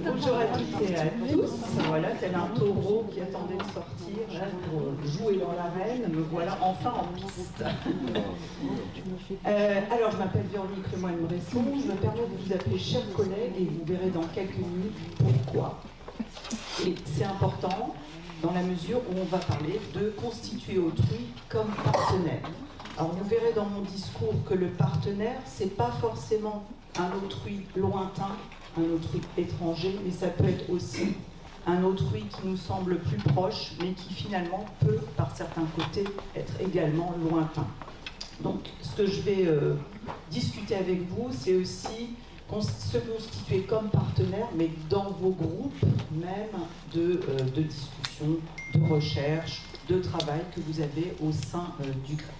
Bonjour à toutes et à tous. Voilà, tel un taureau qui attendait de sortir là, pour jouer dans l'arène. Me voilà enfin en piste. Alors, je m'appelle Véronique Lemoine-Bresson. Je me permets de vous appeler chers collègues et vous verrez dans quelques minutes pourquoi. Et c'est important dans la mesure où on va parler de constituer autrui comme partenaire. Alors, vous verrez dans mon discours que le partenaire, c'est pas forcément un autrui lointain, un autrui étranger, mais ça peut être aussi un autrui qui nous semble plus proche, mais qui finalement peut, par certains côtés, être également lointain. Donc, ce que je vais discuter avec vous, c'est aussi se constituer comme partenaire, mais dans vos groupes même de discussion, de recherche, de travail que vous avez au sein du greffe.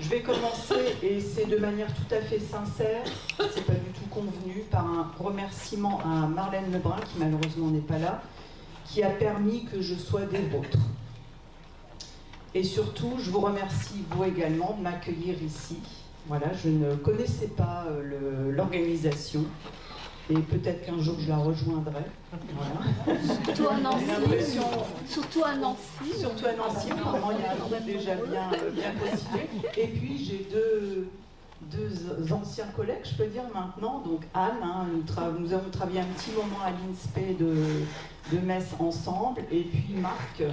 Je vais commencer, et c'est de manière tout à fait sincère, c'est pas du tout convenu, par un remerciement à Marlène Lebrun, qui malheureusement n'est pas là, qui a permis que je sois des vôtres. Et surtout, je vous remercie, vous également, de m'accueillir ici. Voilà, je ne connaissais pas l'organisation, et peut-être qu'un jour je la rejoindrai. Voilà. Surtout à Nancy. Surtout à Nancy. Surtout à Nancy, apparemment il y a un groupe déjà bien constitué. Et puis j'ai deux anciens collègues, je peux dire maintenant. Donc Anne, nous avons travaillé un petit moment à l'INSPE de Metz ensemble. Et puis Marc,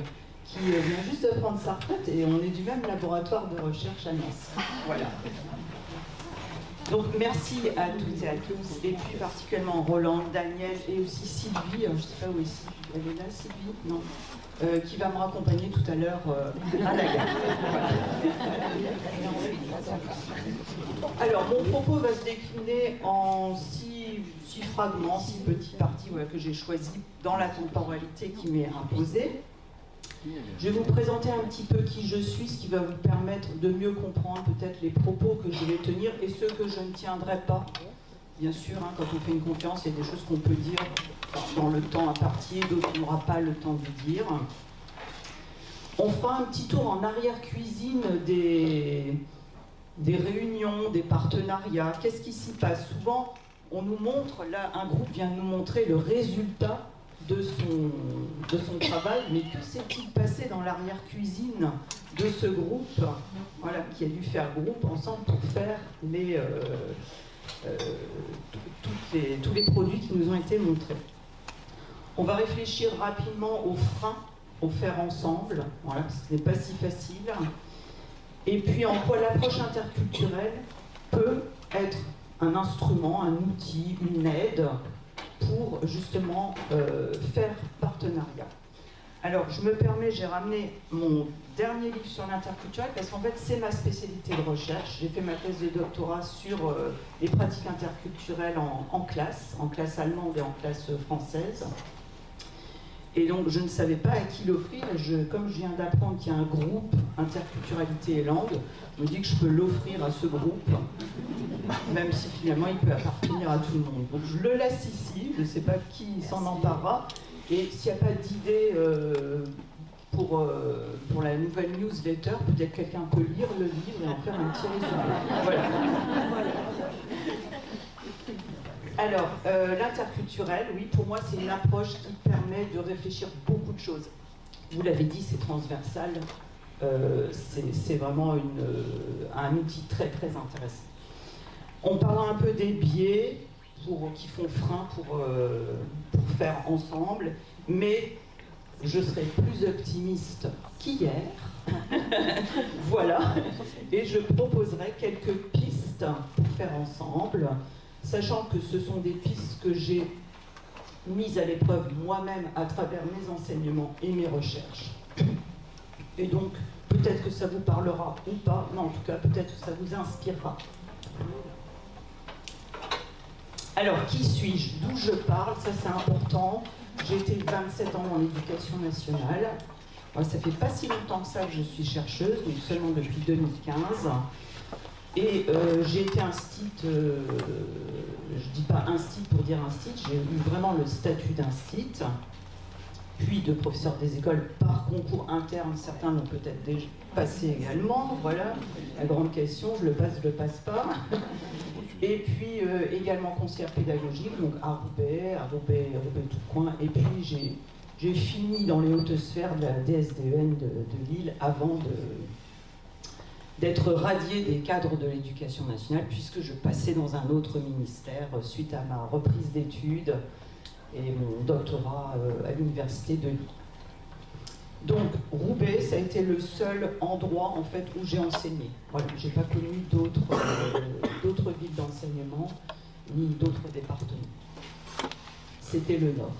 qui vient juste de prendre sa retraite. Et on est du même laboratoire de recherche à Nancy. Voilà. Donc merci à toutes et à tous, et puis particulièrement Roland, Daniel et aussi Sylvie, je ne sais pas où est Sylvie, elle est là Sylvie? Non. Qui va me raccompagner tout à l'heure à la gare. Voilà. Alors mon propos va se décliner en six fragments, 6 petits parties que j'ai choisis dans la temporalité qui m'est imposée. Je vais vous présenter un petit peu qui je suis, ce qui va vous permettre de mieux comprendre peut-être les propos que je vais tenir et ceux que je ne tiendrai pas. Bien sûr, quand on fait une conférence, il y a des choses qu'on peut dire dans le temps imparti, d'autres on n'aura pas le temps de dire. On fera un petit tour en arrière-cuisine des réunions, des partenariats. Qu'est-ce qui s'y passe? Souvent, on nous montre, là, un groupe vient nous montrer le résultat de son travail, mais que s'est-il passé dans l'arrière-cuisine de ce groupe, voilà, qui a dû faire groupe ensemble pour faire tous les produits qui nous ont été montrés. On va réfléchir rapidement aux freins, au faire ensemble, voilà, ce n'est pas si facile, et puis en quoi l'approche interculturelle peut être un instrument, un outil, une aide, pour justement faire partenariat. Alors, je me permets, j'ai ramené mon dernier livre sur l'interculturel parce qu'en fait, c'est ma spécialité de recherche. J'ai fait ma thèse de doctorat sur les pratiques interculturelles en classe allemande et en classe française. Et donc, je ne savais pas à qui l'offrir. Comme je viens d'apprendre qu'il y a un groupe Interculturalité et Langue, je me dis que je peux l'offrir à ce groupe, même si finalement il peut appartenir à tout le monde. Donc, je le laisse ici. Je ne sais pas qui s'en emparera. Et s'il n'y a pas d'idée pour la nouvelle newsletter, peut-être quelqu'un peut lire le livre et en faire un petit résumé. Voilà. Alors, l'interculturel, oui, pour moi, c'est une approche qui permet de réfléchir beaucoup de choses. Vous l'avez dit, c'est transversal. C'est vraiment un outil très, très intéressant. On parlera un peu des biais qui font frein pour faire ensemble, mais je serai plus optimiste qu'hier. Voilà. Et je proposerai quelques pistes pour faire ensemble, sachant que ce sont des pistes que j'ai mises à l'épreuve moi-même à travers mes enseignements et mes recherches. Et donc, peut-être que ça vous parlera ou pas, mais en tout cas, peut-être que ça vous inspirera. Alors, qui suis-je? D'où je parle? Ça, c'est important. J'ai été 27 ans en éducation nationale. Ça fait pas si longtemps que ça que je suis chercheuse, mais seulement depuis 2015. Et j'ai été instit, je dis pas instit pour dire instit, j'ai eu vraiment le statut d'instit. puis de professeurs des écoles par concours interne. Certains l'ont peut-être déjà passé également. Voilà, la grande question, je le passe pas. Et puis également conseillère pédagogique, donc à Roubaix tout coin. Et puis j'ai fini dans les hautes sphères de la DSDEN de Lille avant d'être radiée des cadres de l'éducation nationale, puisque je passais dans un autre ministère suite à ma reprise d'études et mon doctorat à l'université de Lille. Donc Roubaix, ça a été le seul endroit en fait où j'ai enseigné. Voilà, j'ai pas connu d'autres villes d'enseignement ni d'autres départements. C'était le Nord.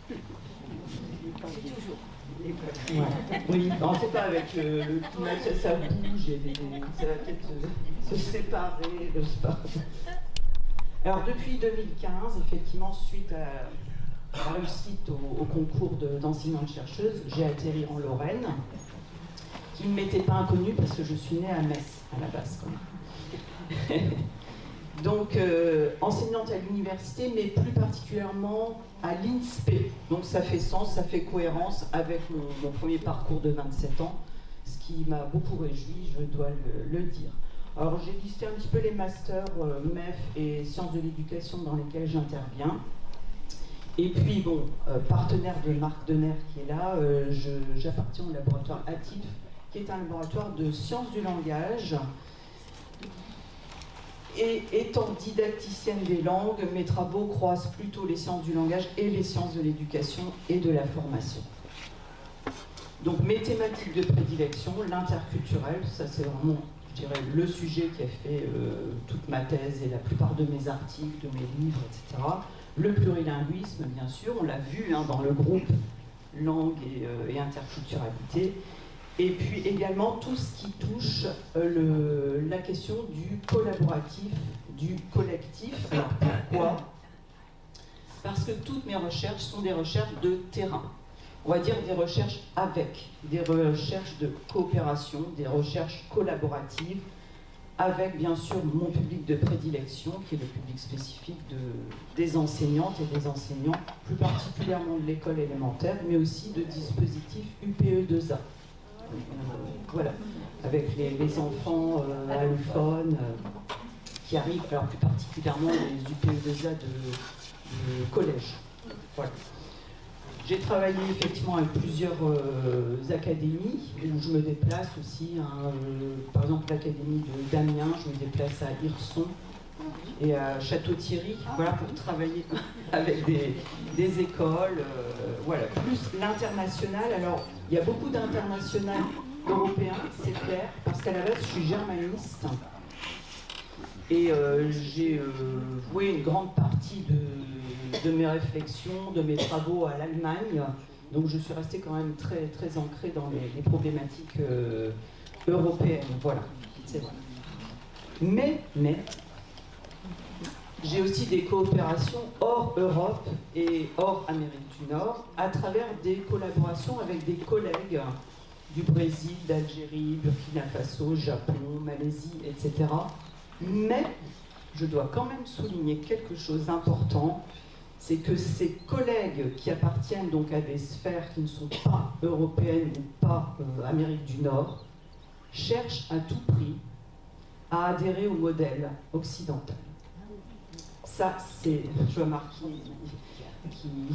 C'est toujours. Ouais. Oui, on ne sait pas avec le climat, ça bouge, ça va peut-être se séparer, je sais pas. Alors depuis 2015, effectivement, suite à la réussite au concours d'enseignante-chercheuse, j'ai atterri en Lorraine, qui ne m'était pas inconnue parce que je suis née à Metz, à la base, quand même. Donc, enseignante à l'université, mais plus particulièrement à l'INSPE. Donc ça fait sens, ça fait cohérence avec mon premier parcours de 27 ans, ce qui m'a beaucoup réjoui, je dois le dire. Alors j'ai listé un petit peu les masters MEF et sciences de l'éducation dans lesquels j'interviens. Et puis, bon, partenaire de Marc Denner qui est là, j'appartiens au laboratoire ATIF, qui est un laboratoire de sciences du langage. Et étant didacticienne des langues, mes travaux croisent plutôt les sciences du langage et les sciences de l'éducation et de la formation. Donc mes thématiques de prédilection, l'interculturel, ça c'est vraiment, je dirais, le sujet qui a fait toute ma thèse et la plupart de mes articles, de mes livres, etc. Le plurilinguisme, bien sûr, on l'a vu dans le groupe langue et interculturalité. Et puis également tout ce qui touche la question du collaboratif, du collectif. Alors pourquoi? Parce que toutes mes recherches sont des recherches de terrain. On va dire des recherches avec, des recherches de coopération, des recherches collaboratives, avec bien sûr mon public de prédilection, qui est le public spécifique des enseignantes et des enseignants, plus particulièrement de l'école élémentaire, mais aussi de dispositifs UPE2A. Voilà, avec les enfants allophones qui arrivent, alors plus particulièrement les UPE2A de collège. Voilà. J'ai travaillé effectivement avec plusieurs académies où je me déplace aussi. Par exemple, l'académie d'Amiens, je me déplace à Hirson et à Château-Thierry, voilà, pour travailler avec des écoles. Voilà. Plus l'international. Alors, il y a beaucoup d'international européen, c'est clair, parce qu'à la base, je suis germaniste. Et j'ai voué une grande partie de mes réflexions, de mes travaux à l'Allemagne. Donc je suis restée quand même très, très ancrée dans les problématiques européennes. Voilà, c'est vrai. Mais j'ai aussi des coopérations hors Europe et hors Amérique du Nord, à travers des collaborations avec des collègues du Brésil, d'Algérie, Burkina Faso, Japon, Malaisie, etc. Mais je dois quand même souligner quelque chose d'important, c'est que ces collègues qui appartiennent donc à des sphères qui ne sont pas européennes ou pas Amérique du Nord, cherchent à tout prix à adhérer au modèle occidental. Ça, c'est, je vois Marc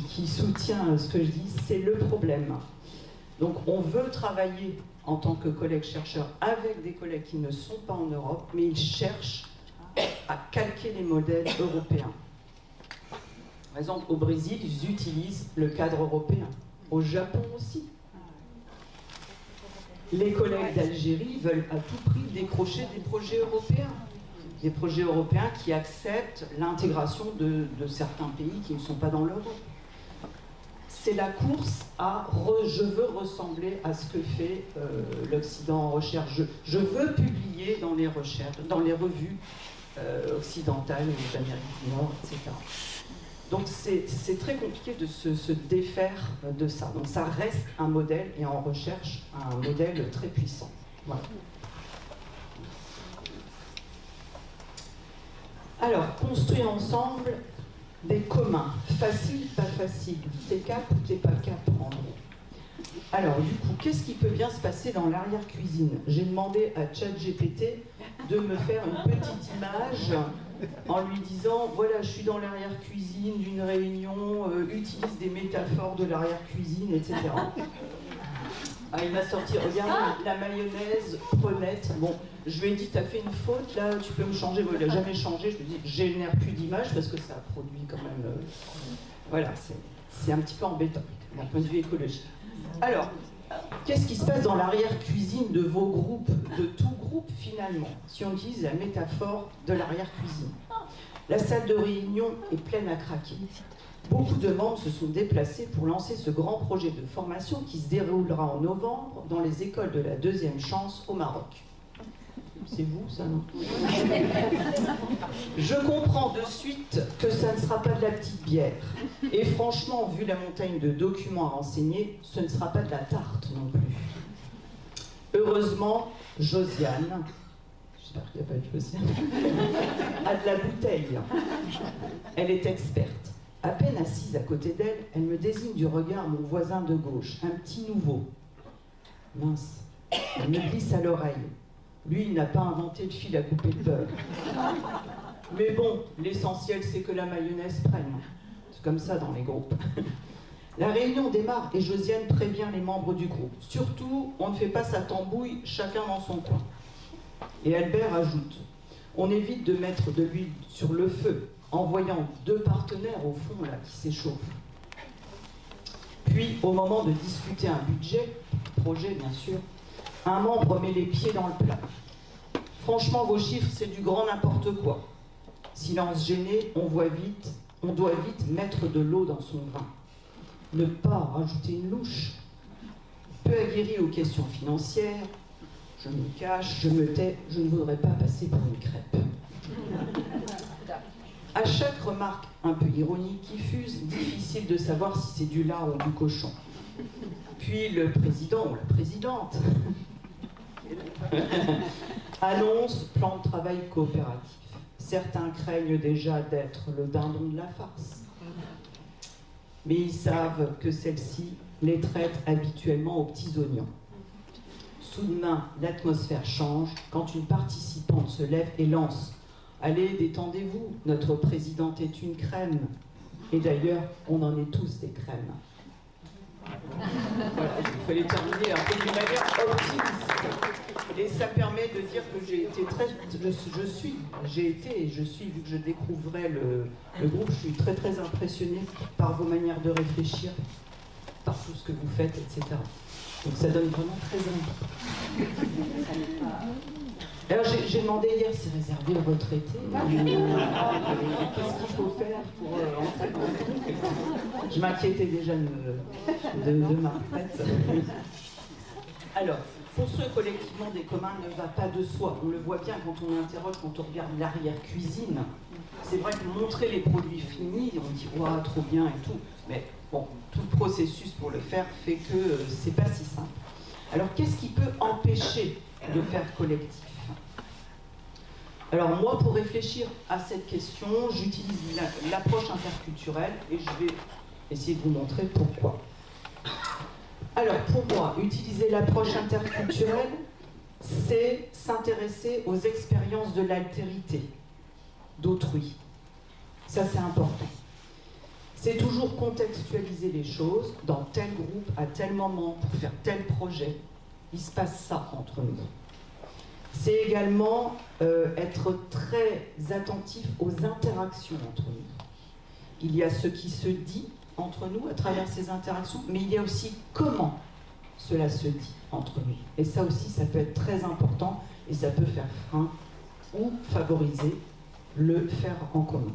qui soutient ce que je dis, c'est le problème. Donc on veut travailler en tant que collègues chercheurs avec des collègues qui ne sont pas en Europe, mais ils cherchent à calquer les modèles européens. Par exemple, au Brésil, ils utilisent le cadre européen. Au Japon aussi. Les collègues d'Algérie veulent à tout prix décrocher des projets européens. Des projets européens qui acceptent l'intégration de certains pays qui ne sont pas dans l'Europe. C'est la course à je veux ressembler à ce que fait l'Occident en recherche. Je veux publier dans les recherches, dans les revues occidentales, d'Amérique du Nord, etc. Donc c'est très compliqué de se défaire de ça. Donc ça reste un modèle, et en recherche, un modèle très puissant. Voilà. Alors, construire ensemble, des communs. Facile, pas facile. T'es cap ou t'es pas cap, en gros. Alors, du coup, qu'est-ce qui peut bien se passer dans l'arrière-cuisine? J'ai demandé à ChatGPT de me faire une petite image en lui disant, voilà, je suis dans l'arrière-cuisine d'une réunion, utilise des métaphores de l'arrière-cuisine, etc. Ah, il m'a sorti, regarde, la mayonnaise, prenette. Bon, je lui ai dit, t'as fait une faute, là, tu peux me changer. Bon, il n'a jamais changé. Je lui ai dit, je génère plus d'images parce que ça produit quand même... Voilà, c'est un petit peu embêtant d'un point de vue écologique. Alors, qu'est-ce qui se passe dans l'arrière-cuisine de vos groupes, de tout groupe finalement, si on utilise la métaphore de l'arrière-cuisine? La salle de réunion est pleine à craquer. Beaucoup de membres se sont déplacés pour lancer ce grand projet de formation qui se déroulera en novembre dans les écoles de la deuxième chance au Maroc. C'est vous, ça, non? Je comprends de suite que ça ne sera pas de la petite bière. Et franchement, vu la montagne de documents à renseigner, ce ne sera pas de la tarte non plus. Heureusement, Josiane, j'espère qu'il n'y a pas de Josiane, a de la bouteille. Elle est experte. À peine assise à côté d'elle, elle me désigne du regard mon voisin de gauche, un petit nouveau. Mince. Elle me glisse à l'oreille. Lui, il n'a pas inventé le fil à couper le beurre. Mais bon, l'essentiel, c'est que la mayonnaise prenne. C'est comme ça dans les groupes. La réunion démarre et Josiane prévient les membres du groupe. Surtout, on ne fait pas sa tambouille, chacun dans son coin. Et Albert ajoute, on évite de mettre de l'huile sur le feu, en voyant deux partenaires au fond, là, qui s'échauffent. Puis, au moment de discuter un budget, projet bien sûr, un membre met les pieds dans le plat. Franchement, vos chiffres, c'est du grand n'importe quoi. Silence gêné, on doit vite mettre de l'eau dans son vin. Ne pas rajouter une louche. Peu aguerri aux questions financières, je me cache, je me tais, je ne voudrais pas passer pour une crêpe. À chaque remarque un peu ironique qui fuse, difficile de savoir si c'est du lard ou du cochon. Puis le président ou la présidente annonce plan de travail coopératif. Certains craignent déjà d'être le dindon de la farce. Mais ils savent que celle-ci les traite habituellement aux petits oignons. Soudain, l'atmosphère change quand une participante se lève et lance « Allez, détendez-vous, notre présidente est une crème. » Et d'ailleurs, on en est tous des crèmes. Voilà, il fallait terminer un peu d'une manière optimiste. Et ça permet de dire que j'ai été très... J'ai été et je suis, vu que je découvrais le groupe, je suis très très impressionnée par vos manières de réfléchir, par tout ce que vous faites, etc. Donc ça donne vraiment très envie. Alors j'ai demandé hier, c'est réservé aux retraités. Qu'est-ce qu'il faut faire pour entrer dans le truc? Je m'inquiétais déjà de ma retraite. Alors, construire collectivement des communs ne va pas de soi. On le voit bien quand on interroge, quand on regarde l'arrière-cuisine. C'est vrai que montrer les produits finis, on dit « Ouah, trop bien » et tout. Mais bon, tout le processus pour le faire fait que c'est pas si simple. Alors, qu'est-ce qui peut empêcher de faire collectif? Alors moi, pour réfléchir à cette question, j'utilise l'approche interculturelle et je vais essayer de vous montrer pourquoi. Alors pour moi, utiliser l'approche interculturelle, c'est s'intéresser aux expériences de l'altérité, d'autrui. Ça, c'est important. C'est toujours contextualiser les choses dans tel groupe, à tel moment, pour faire tel projet. Il se passe ça entre nous. C'est également être très attentif aux interactions entre nous. Il y a ce qui se dit entre nous à travers ces interactions, mais il y a aussi comment cela se dit entre nous. Et ça aussi, ça peut être très important et ça peut faire frein ou favoriser le faire en commun.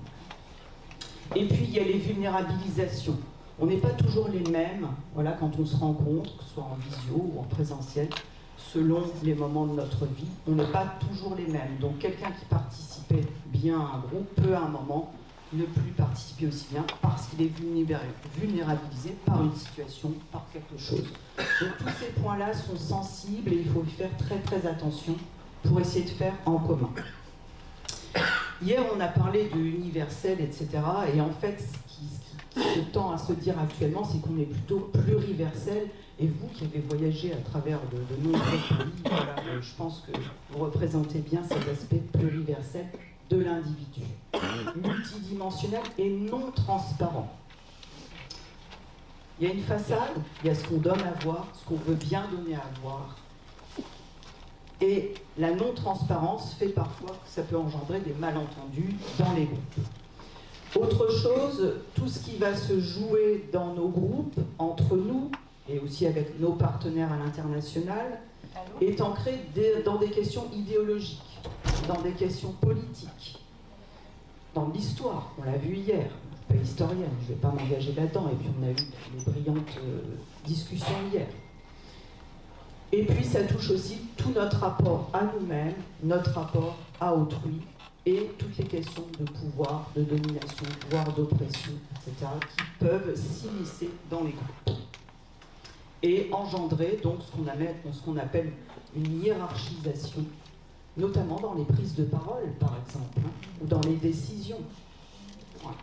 Et puis, il y a les vulnérabilisations. On n'est pas toujours les mêmes, voilà, quand on se rencontre, que ce soit en visio ou en présentiel, selon les moments de notre vie, on n'est pas toujours les mêmes. Donc quelqu'un qui participait bien à un groupe peut à un moment ne plus participer aussi bien parce qu'il est vulnérabilisé par une situation, par quelque chose. Donc tous ces points-là sont sensibles et il faut y faire très très attention pour essayer de faire en commun. Hier, on a parlé de universel, etc. Et en fait, ce qui se tend à se dire actuellement, c'est qu'on est plutôt pluriversel. Et vous qui avez voyagé à travers de nombreux pays, voilà, je pense que vous représentez bien cet aspect pluriversel de l'individu, multidimensionnel et non transparent. Il y a une façade, il y a ce qu'on donne à voir, ce qu'on veut bien donner à voir. Et la non-transparence fait parfois que ça peut engendrer des malentendus dans les groupes. Autre chose, tout ce qui va se jouer dans nos groupes, entre nous, et aussi avec nos partenaires à l'international, est ancré dans des questions idéologiques, dans des questions politiques, dans l'histoire. On l'a vu hier, je ne suis pas historienne, je ne vais pas m'engager là-dedans, et puis on a eu des brillantes discussions hier. Et puis ça touche aussi tout notre rapport à nous-mêmes, notre rapport à autrui, et toutes les questions de pouvoir, de domination, voire d'oppression, etc., qui peuvent s'immiscer dans les groupes. Et engendrer donc ce qu'on appelle une hiérarchisation, notamment dans les prises de parole, par exemple, ou dans les décisions. Voilà.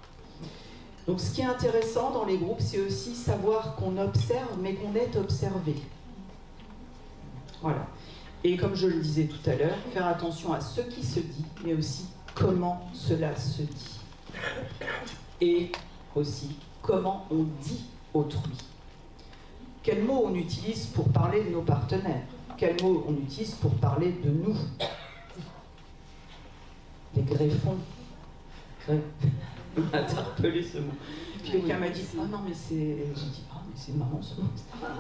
Donc ce qui est intéressant dans les groupes, c'est aussi savoir qu'on observe, mais qu'on est observé. Voilà. Et comme je le disais tout à l'heure, faire attention à ce qui se dit, mais aussi comment cela se dit. Et aussi comment on dit autrui. Quels mots on utilise pour parler de nos partenaires? Quels mots on utilise pour parler de nous? Les greffons. On m'a interpellé ce mot. Puis quelqu'un m'a dit, ah non mais c'est... J'ai dit, ah mais c'est marrant ce mot.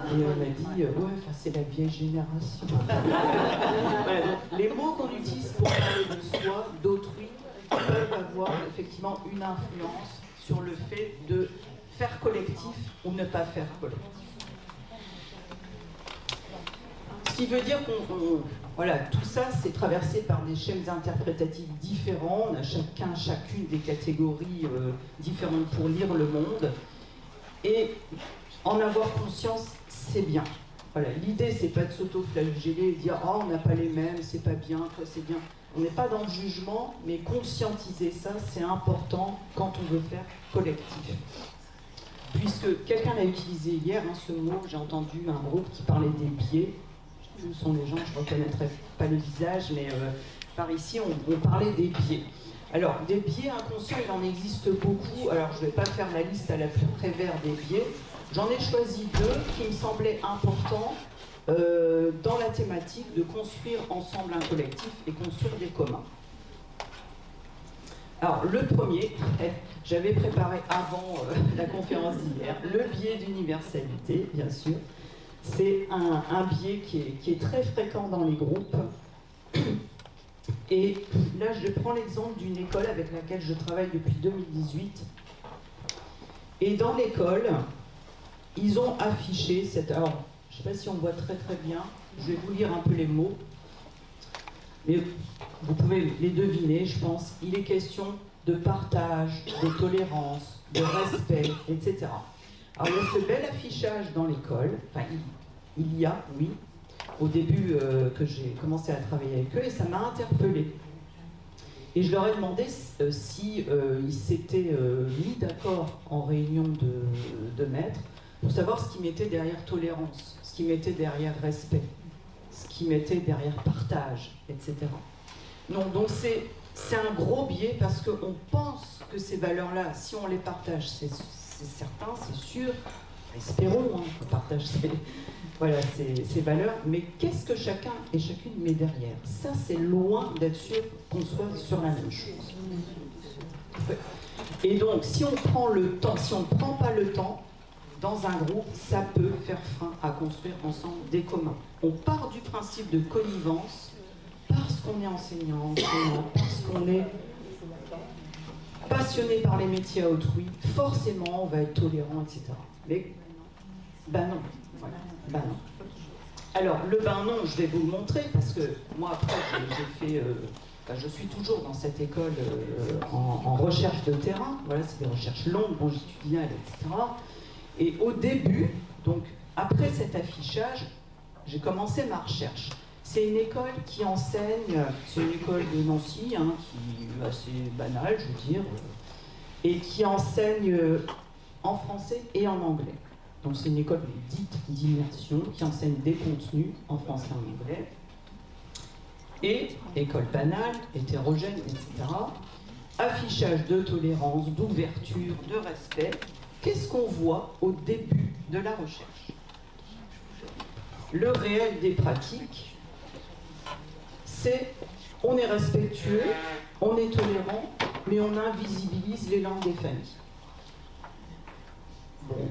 Et on m'a dit, ouais, c'est la vieille génération. Voilà, donc, les mots qu'on utilise pour parler de soi, d'autrui, peuvent avoir effectivement une influence sur le fait de faire collectif ou ne pas faire collectif. Ce qui veut dire voilà, tout ça, c'est traversé par des schèmes interprétatifs différents. On a chacune des catégories différentes pour lire le monde. Et en avoir conscience, c'est bien. Voilà, l'idée, c'est pas de s'auto-flageller et dire « Oh, on n'a pas les mêmes, c'est pas bien, toi, c'est bien ». On n'est pas dans le jugement, mais conscientiser ça, c'est important quand on veut faire collectif. Puisque quelqu'un l'a utilisé hier, ce mot, j'ai entendu un groupe qui parlait des biais. Où sont les gens, je ne reconnaîtrai pas le visage, mais par ici, on parlait des biais. Alors, des biais inconscients, il en existe beaucoup. Alors, je ne vais pas faire la liste à la plus prévère des biais. J'en ai choisi deux qui me semblaient importants dans la thématique de construire ensemble un collectif et construire des communs. Alors, le premier, j'avais préparé avant la conférence d'hier, le biais d'universalité, bien sûr. C'est un biais qui est très fréquent dans les groupes. Et là, je prends l'exemple d'une école avec laquelle je travaille depuis 2018. Et dans l'école, ils ont affiché cette... Alors, je ne sais pas si on voit très très bien, je vais vous lire un peu les mots. Mais vous pouvez les deviner, je pense. Il est question de partage, de tolérance, de respect, etc. Alors, il y a ce bel affichage dans l'école, enfin, il y a, oui, au début que j'ai commencé à travailler avec eux, et ça m'a interpellée. Et je leur ai demandé si ils s'étaient mis d'accord en réunion de maîtres pour savoir ce qu'ils mettaient derrière tolérance, ce qu'ils mettaient derrière respect, ce qu'ils mettaient derrière partage, etc. Non, donc c'est un gros biais parce qu'on pense que ces valeurs-là, si on les partage, c'est certain, c'est sûr, espérons qu'on partage ces valeurs, mais qu'est-ce que chacun et chacune met derrière? Ça, c'est loin d'être sûr qu'on soit sur la même chose. Et donc, si on prend le temps, si on ne prend pas le temps, dans un groupe, ça peut faire frein à construire ensemble des communs. On part du principe de connivence parce qu'on est enseignant, parce qu'on est passionné par les métiers à autrui, forcément on va être tolérant, etc. Mais, ben non. Voilà. Ben non. Alors, le ben non, je vais vous le montrer, parce que moi, après, j'ai fait... je suis toujours dans cette école en recherche de terrain. Voilà, c'est des recherches longues, longitudinales, etc. Et au début, donc, après cet affichage, j'ai commencé ma recherche. C'est une école qui enseigne, c'est une école de Nancy, hein, qui est assez banale, je veux dire, et qui enseigne en français et en anglais. Donc c'est une école dite d'immersion qui enseigne des contenus en français et en anglais. Et école banale, hétérogène, etc. Affichage de tolérance, d'ouverture, de respect. Qu'est-ce qu'on voit au début de la recherche? Le réel des pratiques, c'est on est respectueux, on est tolérant, mais on invisibilise les langues des familles. Bon.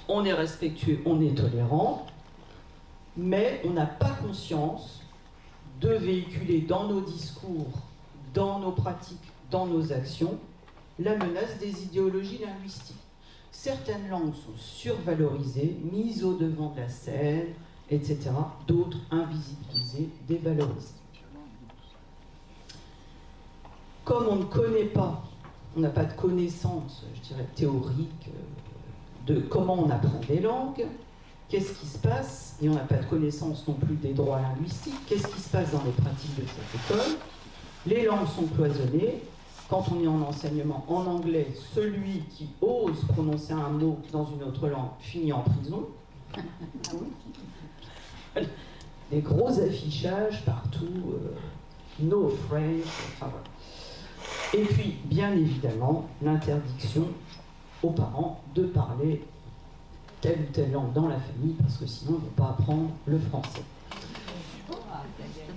On est respectueux, on est tolérant, mais on n'a pas conscience de véhiculer dans nos discours, dans nos pratiques, dans nos actions, la menace des idéologies linguistiques. Certaines langues sont survalorisées, mises au devant de la scène, etc. D'autres invisibilisées, dévalorisées. Comme on ne connaît pas, on n'a pas de connaissances, je dirais, théoriques de comment on apprend des langues, qu'est-ce qui se passe, et on n'a pas de connaissance non plus des droits linguistiques, qu'est-ce qui se passe dans les pratiques de cette école. Les langues sont cloisonnées. Quand on est en enseignement en anglais, celui qui ose prononcer un mot dans une autre langue finit en prison. Des gros affichages partout, no French, enfin voilà. Et puis, bien évidemment, l'interdiction aux parents de parler telle ou telle langue dans la famille, parce que sinon, ils ne vont pas apprendre le français.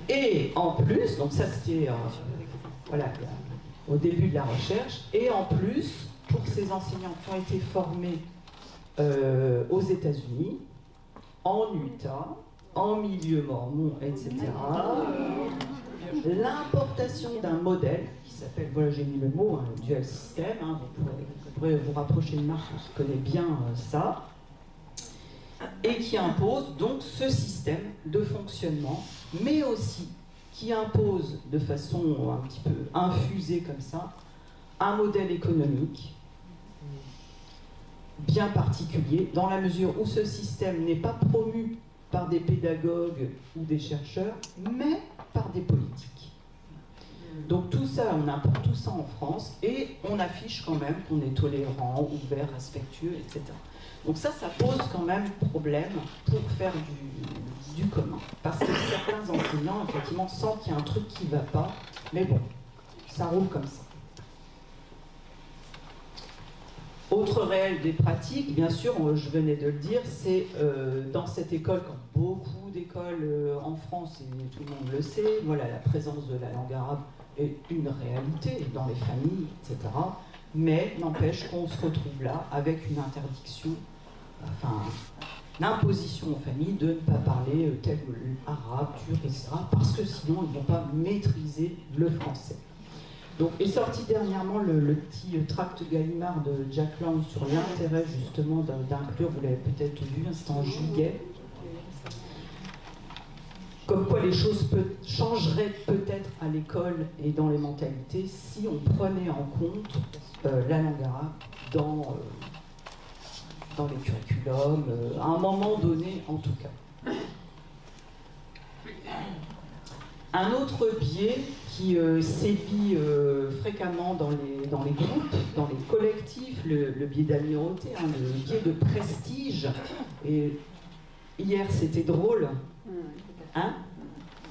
Et en plus, donc ça c'était voilà, au début de la recherche, et en plus, pour ces enseignants qui ont été formés aux États-Unis, en Utah, en milieu mormon, etc., l'importation d'un modèle qui s'appelle, voilà j'ai mis le mot, hein, dual system, hein, vous pourrez vous rapprocher de Marc qui connaît bien ça, et qui impose donc ce système de fonctionnement, mais aussi qui impose de façon un petit peu infusée comme ça, un modèle économique bien particulier, dans la mesure où ce système n'est pas promu par des pédagogues ou des chercheurs, mais par des politiques. Donc tout ça, on apprend tout ça en France, et on affiche quand même qu'on est tolérant, ouvert, respectueux, etc. Donc ça pose quand même problème pour faire du commun. Parce que certains enseignants, effectivement, sentent qu'il y a un truc qui ne va pas, mais bon, ça roule comme ça. Autre réel des pratiques, bien sûr, je venais de le dire, c'est dans cette école, comme beaucoup d'écoles en France, et tout le monde le sait, voilà, la présence de la langue arabe est une réalité dans les familles, etc. Mais n'empêche qu'on se retrouve là avec une interdiction, enfin, l'imposition aux familles de ne pas parler tel arabe, turc, etc. parce que sinon ils ne vont pas maîtriser le français. Donc est sorti dernièrement le petit tract Gallimard de Jack Lang sur l'intérêt justement d'inclure, vous l'avez peut-être vu, c'était en juillet, comme quoi les choses changeraient peut-être à l'école et dans les mentalités si on prenait en compte la langue arabe dans les curriculums, à un moment donné en tout cas. Un autre biais qui sévit fréquemment dans les groupes, dans les collectifs, le biais d'amirauté, hein, le biais de prestige. Et hier c'était drôle, hein?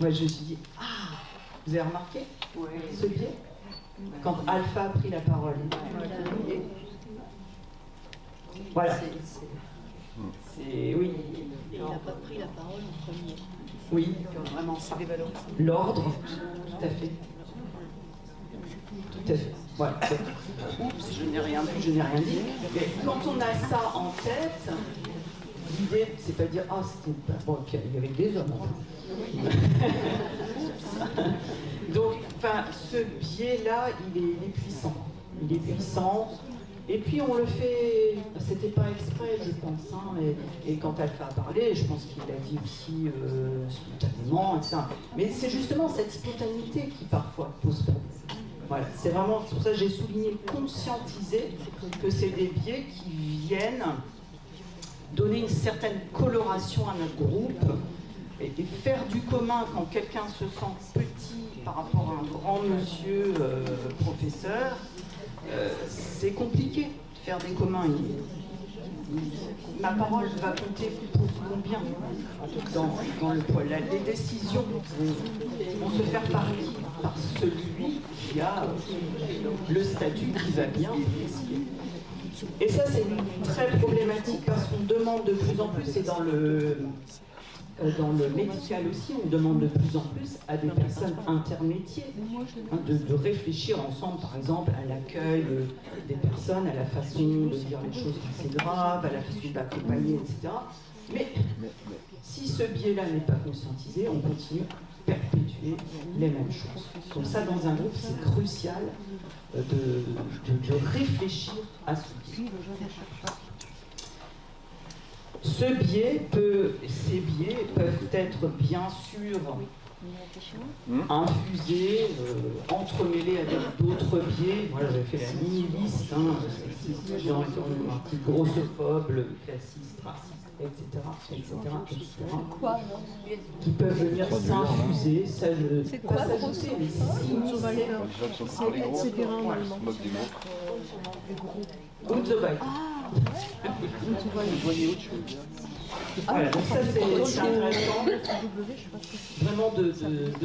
Moi je me suis dit, ah, vous avez remarqué ce biais? Quand Alpha a pris la parole. Voilà. Oui. Il n'a pas pris la parole en premier. Oui. Vraiment, c'est dévalorisé. L'ordre, tout à fait. Tout à fait. Voilà. Oups, je n'ai rien vu, je n'ai rien dit. Mais quand on a ça en tête, l'idée, c'est pas dire, ah, c'était pas bon, puis il y avait des hommes. Donc, enfin, ce biais-là, il est puissant. Il est puissant. Et puis on le fait, c'était pas exprès, je pense, hein, et quand Alpha a parlé, je pense qu'il l'a dit aussi spontanément, etc. Mais c'est justement cette spontanéité qui parfois pose problème. Voilà, c'est vraiment pour ça que j'ai souligné, conscientiser que c'est des biais qui viennent donner une certaine coloration à notre groupe, Et faire du commun quand quelqu'un se sent petit par rapport à un grand monsieur professeur, c'est compliqué de faire des communs. Ma parole va compter pour combien dans le poids? Les décisions vont se faire par qui? Par celui qui a le statut qui va bien décider. Et ça, c'est très problématique parce qu'on demande de plus en plus, et dans le médical aussi, on demande de plus en plus à des personnes intermédiaires de réfléchir ensemble, par exemple, à l'accueil des personnes, à la façon de dire les choses quand c'est grave, à la façon d'accompagner, etc. Mais si ce biais-là n'est pas conscientisé, on continue à perpétuer les mêmes choses. Donc ça, dans un groupe, c'est crucial de réfléchir à ce biais. Ces biais peuvent être bien sûr infusés, entremêlés avec d'autres biais. Moi, j'avais fait la mini-liste, genre un petit grossophobe, le classiste, raciste, etc. Quoi, qui peuvent venir s'infuser, ça je... C'est quoi, pas s'ajouter, mais s'immiscer. Voilà, donc ça c'est intéressant, vraiment de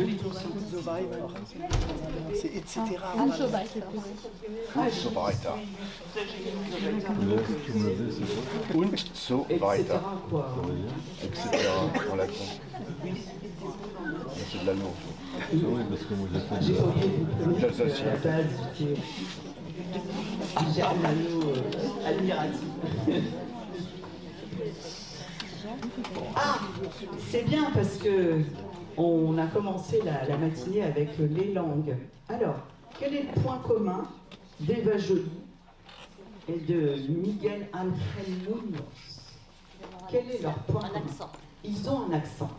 les conscientiser. C'est etc. Und so weiter. Etc. On la compte. C'est de l'allemand. Oui, parce que moi j'ai fait L'Alsacien. Germano admiratif. Ah, c'est bien parce que on a commencé la matinée avec les langues. Alors, quel est le point commun d'Eva Joly et de Miguel Ángel Muñoz? Quel est leur point commun? Ils ont un accent.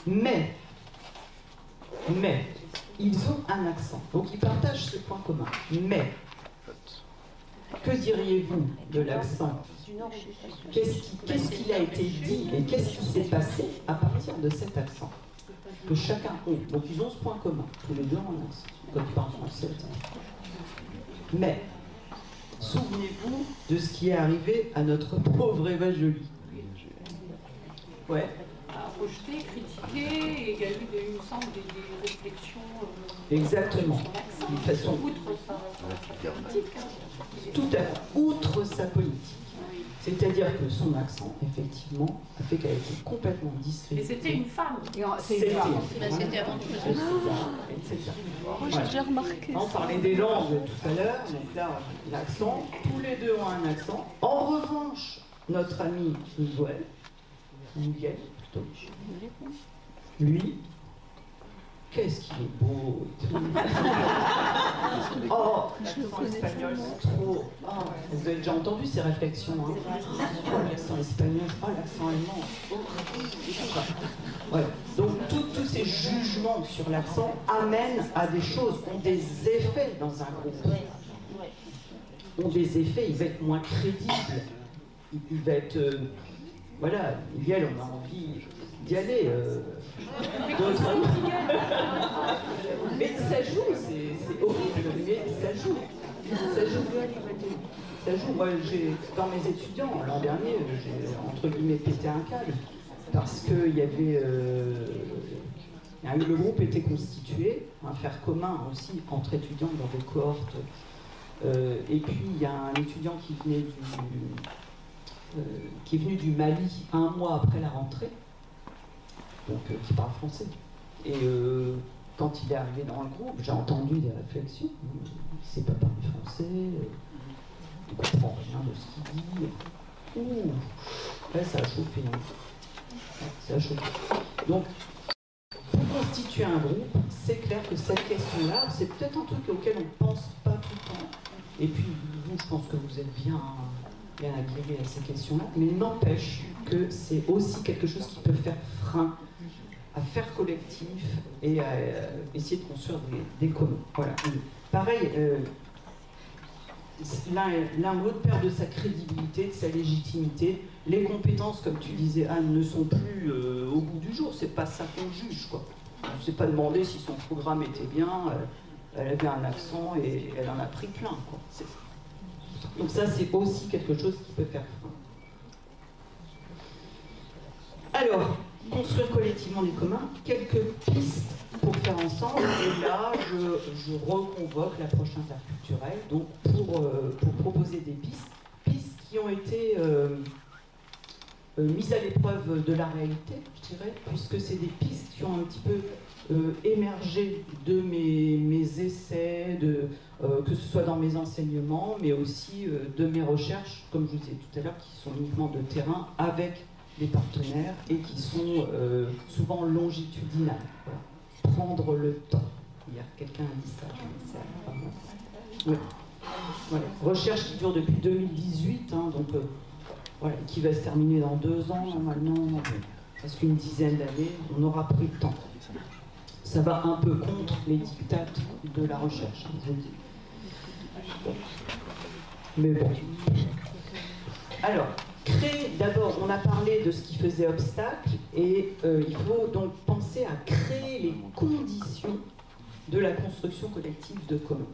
Mais, ils ont un accent. Donc ils partagent ce point commun. Mais, que diriez-vous de l'accent? Qu'est-ce qu'il a été dit et qu'est-ce qui s'est passé à partir de cet accent que chacun a? Donc ils ont ce point commun, tous les deux ont un accent, quand ils parlent français. Mais, souvenez-vous de ce qui est arrivé à notre pauvre Eva Joly. Ouais. Rejeté, critiqué, et il y a eu, il me semble, des réflexions. Exactement. De façon. Outre sa politique. Tout à fait. Outre sa politique. C'est-à-dire que son accent, effectivement, a fait qu'elle a été complètement discréditée. Et c'était une femme. C'était avant tout. Moi j'ai déjà remarqué. On parlait des langues tout à l'heure, donc là, l'accent, tous les deux ont un accent. En revanche, notre ami Miguel, plutôt, lui, qu'est-ce qu'il est beau! Oh, l'accent espagnol, c'est trop. Oh, vous avez déjà entendu ces réflexions, hein? Oh, l'accent espagnol, oh, l'accent allemand. Oh. Ouais. Donc, tous ces jugements sur l'accent amènent à des choses, ont des effets dans un groupe. Ont des effets, il va être moins crédible. Il va être. Voilà, Miguel, on a envie d'y aller. Mais ça joue, c'est horrible, mais ça joue. Ça joue. Moi, dans mes étudiants, l'an dernier, j'ai entre guillemets pété un câble parce que il y avait. Le groupe était constitué, un faire commun aussi entre étudiants dans des cohortes. Et puis il y a un étudiant qui est venu du Mali un mois après la rentrée, donc qui parle français. Et quand il est arrivé dans le groupe, j'ai entendu des réflexions. Il ne sait pas parler français, il ne comprend rien de ce qu'il dit. Ouh, là, ça a chauffé. Hein. Ça a chauffé. Donc, pour constituer un groupe, c'est clair que cette question-là, c'est peut-être un truc auquel on ne pense pas tout le temps. Et puis, vous, je pense que vous êtes bien aguerris à ces questions-là, mais n'empêche que c'est aussi quelque chose qui peut faire frein à faire collectif et à essayer de construire des communs. Voilà. Pareil, l'un ou l'autre perd de sa crédibilité, de sa légitimité, Les compétences, comme tu disais Anne, ne sont plus au bout du jour, c'est pas ça qu'on juge, quoi. On ne s'est pas demandé si son programme était bien, elle avait un accent et elle en a pris plein, quoi. Donc ça, c'est aussi quelque chose qui peut faire frein. Alors, construire collectivement des communs, quelques pistes pour faire ensemble, et là, je reconvoque l'approche interculturelle, donc pour proposer des pistes qui ont été mises à l'épreuve de la réalité, je dirais, puisque c'est des pistes qui ont un petit peu émergé de mes essais, que ce soit dans mes enseignements, mais aussi de mes recherches, comme je vous disais tout à l'heure, qui sont uniquement de terrain avec des partenaires et qui sont souvent longitudinales. Voilà. Prendre le temps. Hier, quelqu'un a dit ça, je ne sais pas. Voilà. Recherche qui dure depuis 2018, hein, donc voilà, qui va se terminer dans 2 ans normalement, presque une dizaine d'années. On aura pris le temps. Ça va un peu contre les dictates de la recherche, hein, je vous le dis. Bon. Mais bon. Alors, créer, d'abord, on a parlé de ce qui faisait obstacle, et il faut donc penser à créer les conditions de la construction collective de communs.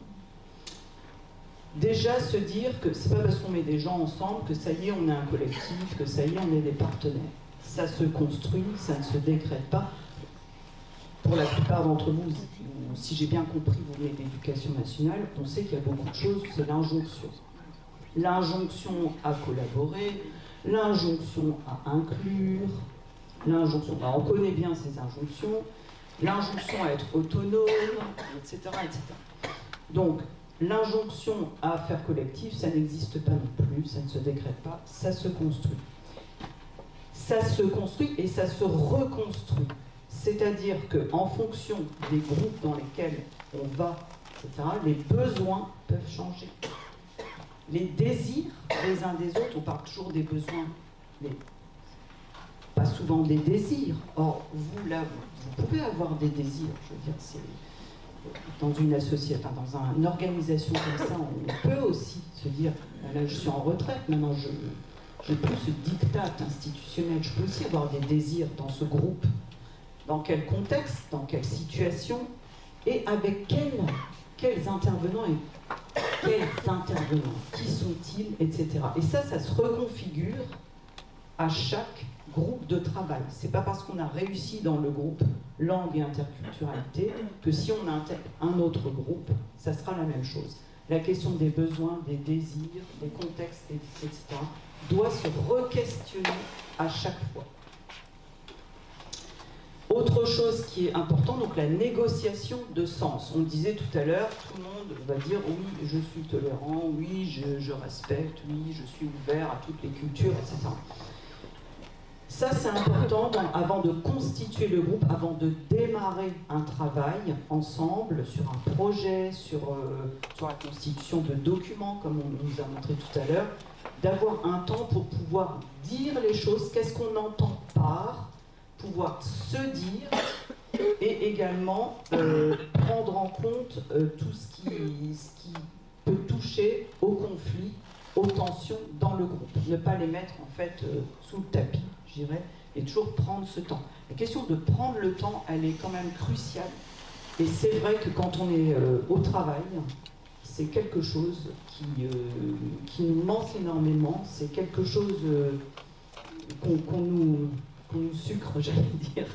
Déjà se dire que c'est pas parce qu'on met des gens ensemble que ça y est, on est un collectif, que ça y est, on est des partenaires. Ça se construit, ça ne se décrète pas. Pour la plupart d'entre vous, si j'ai bien compris, vous venez de l'éducation nationale, on sait qu'il y a beaucoup de choses, c'est l'injonction. L'injonction à collaborer, l'injonction à inclure, l'injonction, on connaît bien ces injonctions, l'injonction à être autonome, etc., etc. Donc, l'injonction à faire collectif, ça n'existe pas non plus, ça ne se décrète pas, ça se construit. Ça se construit et ça se reconstruit. C'est-à-dire qu'en fonction des groupes dans lesquels on va, etc., les besoins peuvent changer. Les désirs les uns des autres, on parle toujours des besoins, mais pas souvent des désirs. Or, vous, là, vous pouvez avoir des désirs, je veux dire, c'est dans une association, enfin, dans une organisation comme ça, on peut aussi se dire, là, je suis en retraite, maintenant, je n'ai plus ce diktat institutionnel, je peux aussi avoir des désirs dans ce groupe. Dans quel contexte, dans quelle situation, et avec quels intervenants et quels intervenants, qui sont-ils, etc. Et ça se reconfigure à chaque groupe de travail. C'est pas parce qu'on a réussi dans le groupe langue et interculturalité que si on intègre un autre groupe, ça sera la même chose. La question des besoins, des désirs, des contextes, etc. doit se re-questionner à chaque fois. Autre chose qui est importante, donc la négociation de sens. On disait tout à l'heure, tout le monde va dire oui, je suis tolérant, oui, je respecte, oui, je suis ouvert à toutes les cultures, etc. Ça, c'est important avant de constituer le groupe, avant de démarrer un travail ensemble sur un projet, sur la constitution de documents, comme on nous a montré tout à l'heure, d'avoir un temps pour pouvoir dire les choses, qu'est-ce qu'on entend par, pouvoir se dire, et également prendre en compte tout ce qui peut toucher au conflit, aux tensions dans le groupe. Ne pas les mettre en fait sous le tapis, je dirais, et toujours prendre ce temps. La question de prendre le temps, elle est quand même cruciale. Et c'est vrai que quand on est au travail, c'est quelque chose qui nous manque énormément, c'est quelque chose qu'on nous sucre, j'allais dire.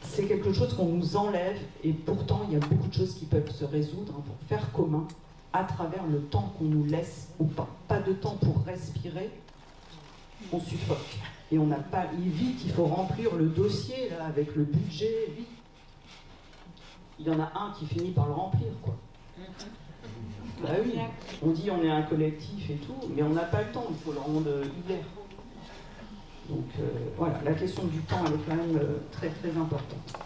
C'est quelque chose qu'on nous enlève, et pourtant il y a beaucoup de choses qui peuvent se résoudre pour faire commun à travers le temps qu'on nous laisse ou pas. Pas de temps pour respirer, on suffoque. Et on n'a pas, vite, il faut remplir le dossier là, avec le budget, vite. Il y en a un qui finit par le remplir, quoi. Bah oui, on dit on est un collectif et tout, mais on n'a pas le temps, il faut le rendre hiver. Donc voilà, la question du temps, elle est quand même très très importante.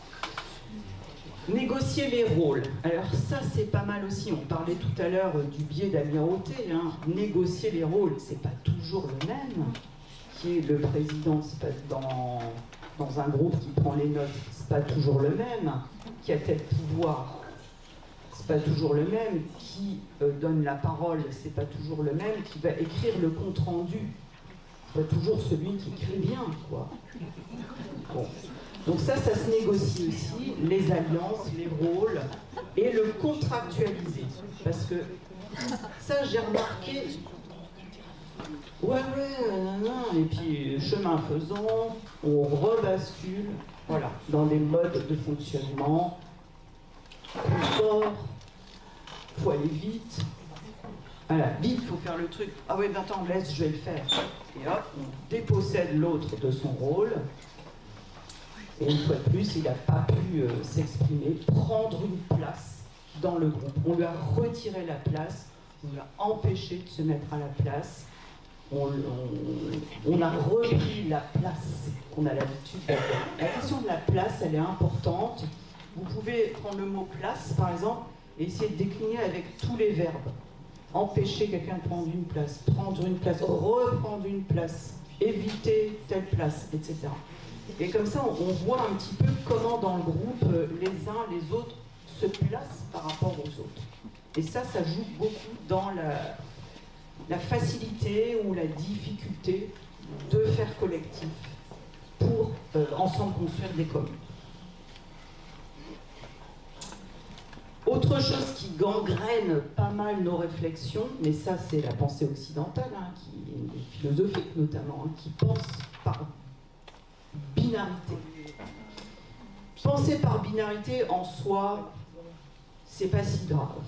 Négocier les rôles. Alors ça, c'est pas mal aussi. On parlait tout à l'heure du biais d'amirauté. Hein. Négocier les rôles, c'est pas toujours le même. Qui est le président, c'est pas dans un groupe qui prend les notes, c'est pas toujours le même. Qui a tel pouvoir, c'est pas toujours le même. Qui donne la parole, c'est pas toujours le même. Qui va écrire le compte rendu, il y a toujours celui qui crie bien, quoi. Bon. Donc ça se négocie aussi, les alliances, les rôles, et le contractualiser. Parce que ça, j'ai remarqué, et puis chemin faisant, on rebascule, voilà, dans des modes de fonctionnement, confort, faut aller vite. Voilà, vite, il faut faire le truc. Ah oui, ben attends, laisse, je vais le faire. Et hop, on dépossède l'autre de son rôle. Et une fois de plus, il n'a pas pu s'exprimer, prendre une place dans le groupe. On lui a retiré la place, on lui a empêché de se mettre à la place. On a repris la place qu'on a l'habitude d'avoir. La question de la place, elle est importante. Vous pouvez prendre le mot place, par exemple, et essayer de décliner avec tous les verbes. Empêcher quelqu'un de prendre une place, prendre une place, reprendre une place, éviter telle place, etc. Et comme ça, on voit un petit peu comment dans le groupe, les uns, les autres se placent par rapport aux autres. Et ça joue beaucoup dans la facilité ou la difficulté de faire collectif pour ensemble construire des communes. Autre chose qui gangrène pas mal nos réflexions, mais ça c'est la pensée occidentale, qui est philosophique notamment, qui pense par binarité. Penser par binarité en soi, c'est pas si grave.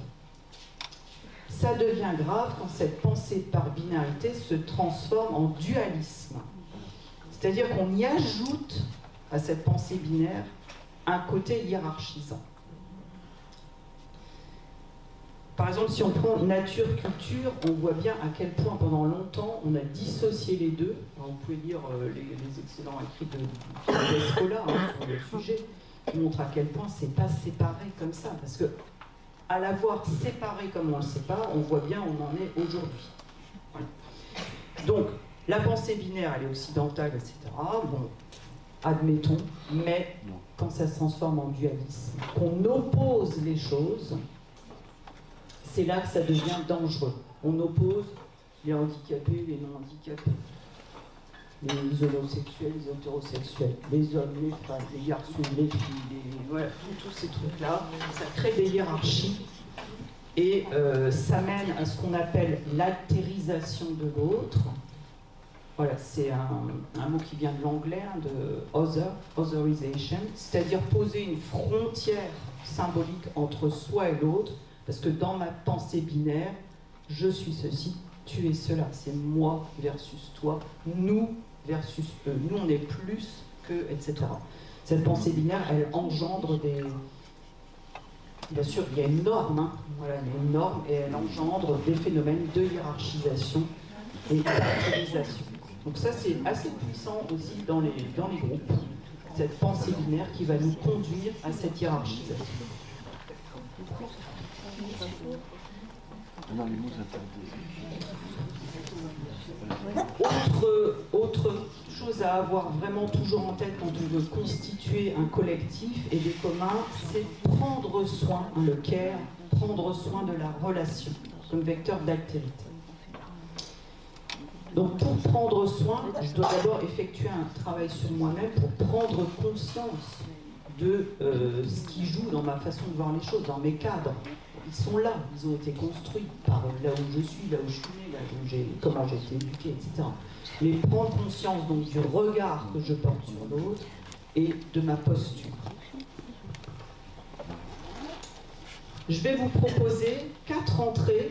Ça devient grave quand cette pensée par binarité se transforme en dualisme. C'est-à-dire qu'on y ajoute à cette pensée binaire un côté hiérarchisant. Par exemple, si on prend nature-culture, on voit bien à quel point pendant longtemps on a dissocié les deux. Alors, vous pouvez lire les excellents écrits de Escola sur le sujet, qui montrent à quel point c'est pas séparé comme ça. Parce que à l'avoir séparé comme on le sépare, on voit bien où on en est aujourd'hui. Voilà. Donc, la pensée binaire, elle est occidentale, etc. Bon, admettons, mais quand ça se transforme en dualisme, qu'on oppose les choses, c'est là que ça devient dangereux. On oppose les handicapés, les non-handicapés, les homosexuels, les hétérosexuels, les hommes, les femmes, les garçons, les filles, voilà, tous ces trucs-là. Ça crée des hiérarchies et ça mène à ce qu'on appelle l'altérisation de l'autre. Voilà, c'est un mot qui vient de l'anglais, de otherization, c'est-à-dire poser une frontière symbolique entre soi et l'autre. Parce que dans ma pensée binaire, je suis ceci, tu es cela. C'est moi versus toi, nous versus eux. Nous, on est plus que, etc. Cette pensée binaire, elle engendre des... Bien sûr, il y a une norme, voilà, il y a une norme, et elle engendre des phénomènes de hiérarchisation et d'altérisation. Donc ça, c'est assez puissant aussi dans les groupes, cette pensée binaire qui va nous conduire à cette hiérarchisation. Autre chose à avoir vraiment toujours en tête quand on veut constituer un collectif et des communs, c'est prendre soin, le care, prendre soin de la relation comme vecteur d'altérité. Donc pour prendre soin, je dois d'abord effectuer un travail sur moi-même pour prendre conscience de ce qui joue dans ma façon de voir les choses, dans mes cadres. Ils sont là, ils ont été construits par là où je suis, là où je suis né, là où comment j'ai été éduqué, etc. Mais prendre conscience donc du regard que je porte sur l'autre et de ma posture. Je vais vous proposer 4 entrées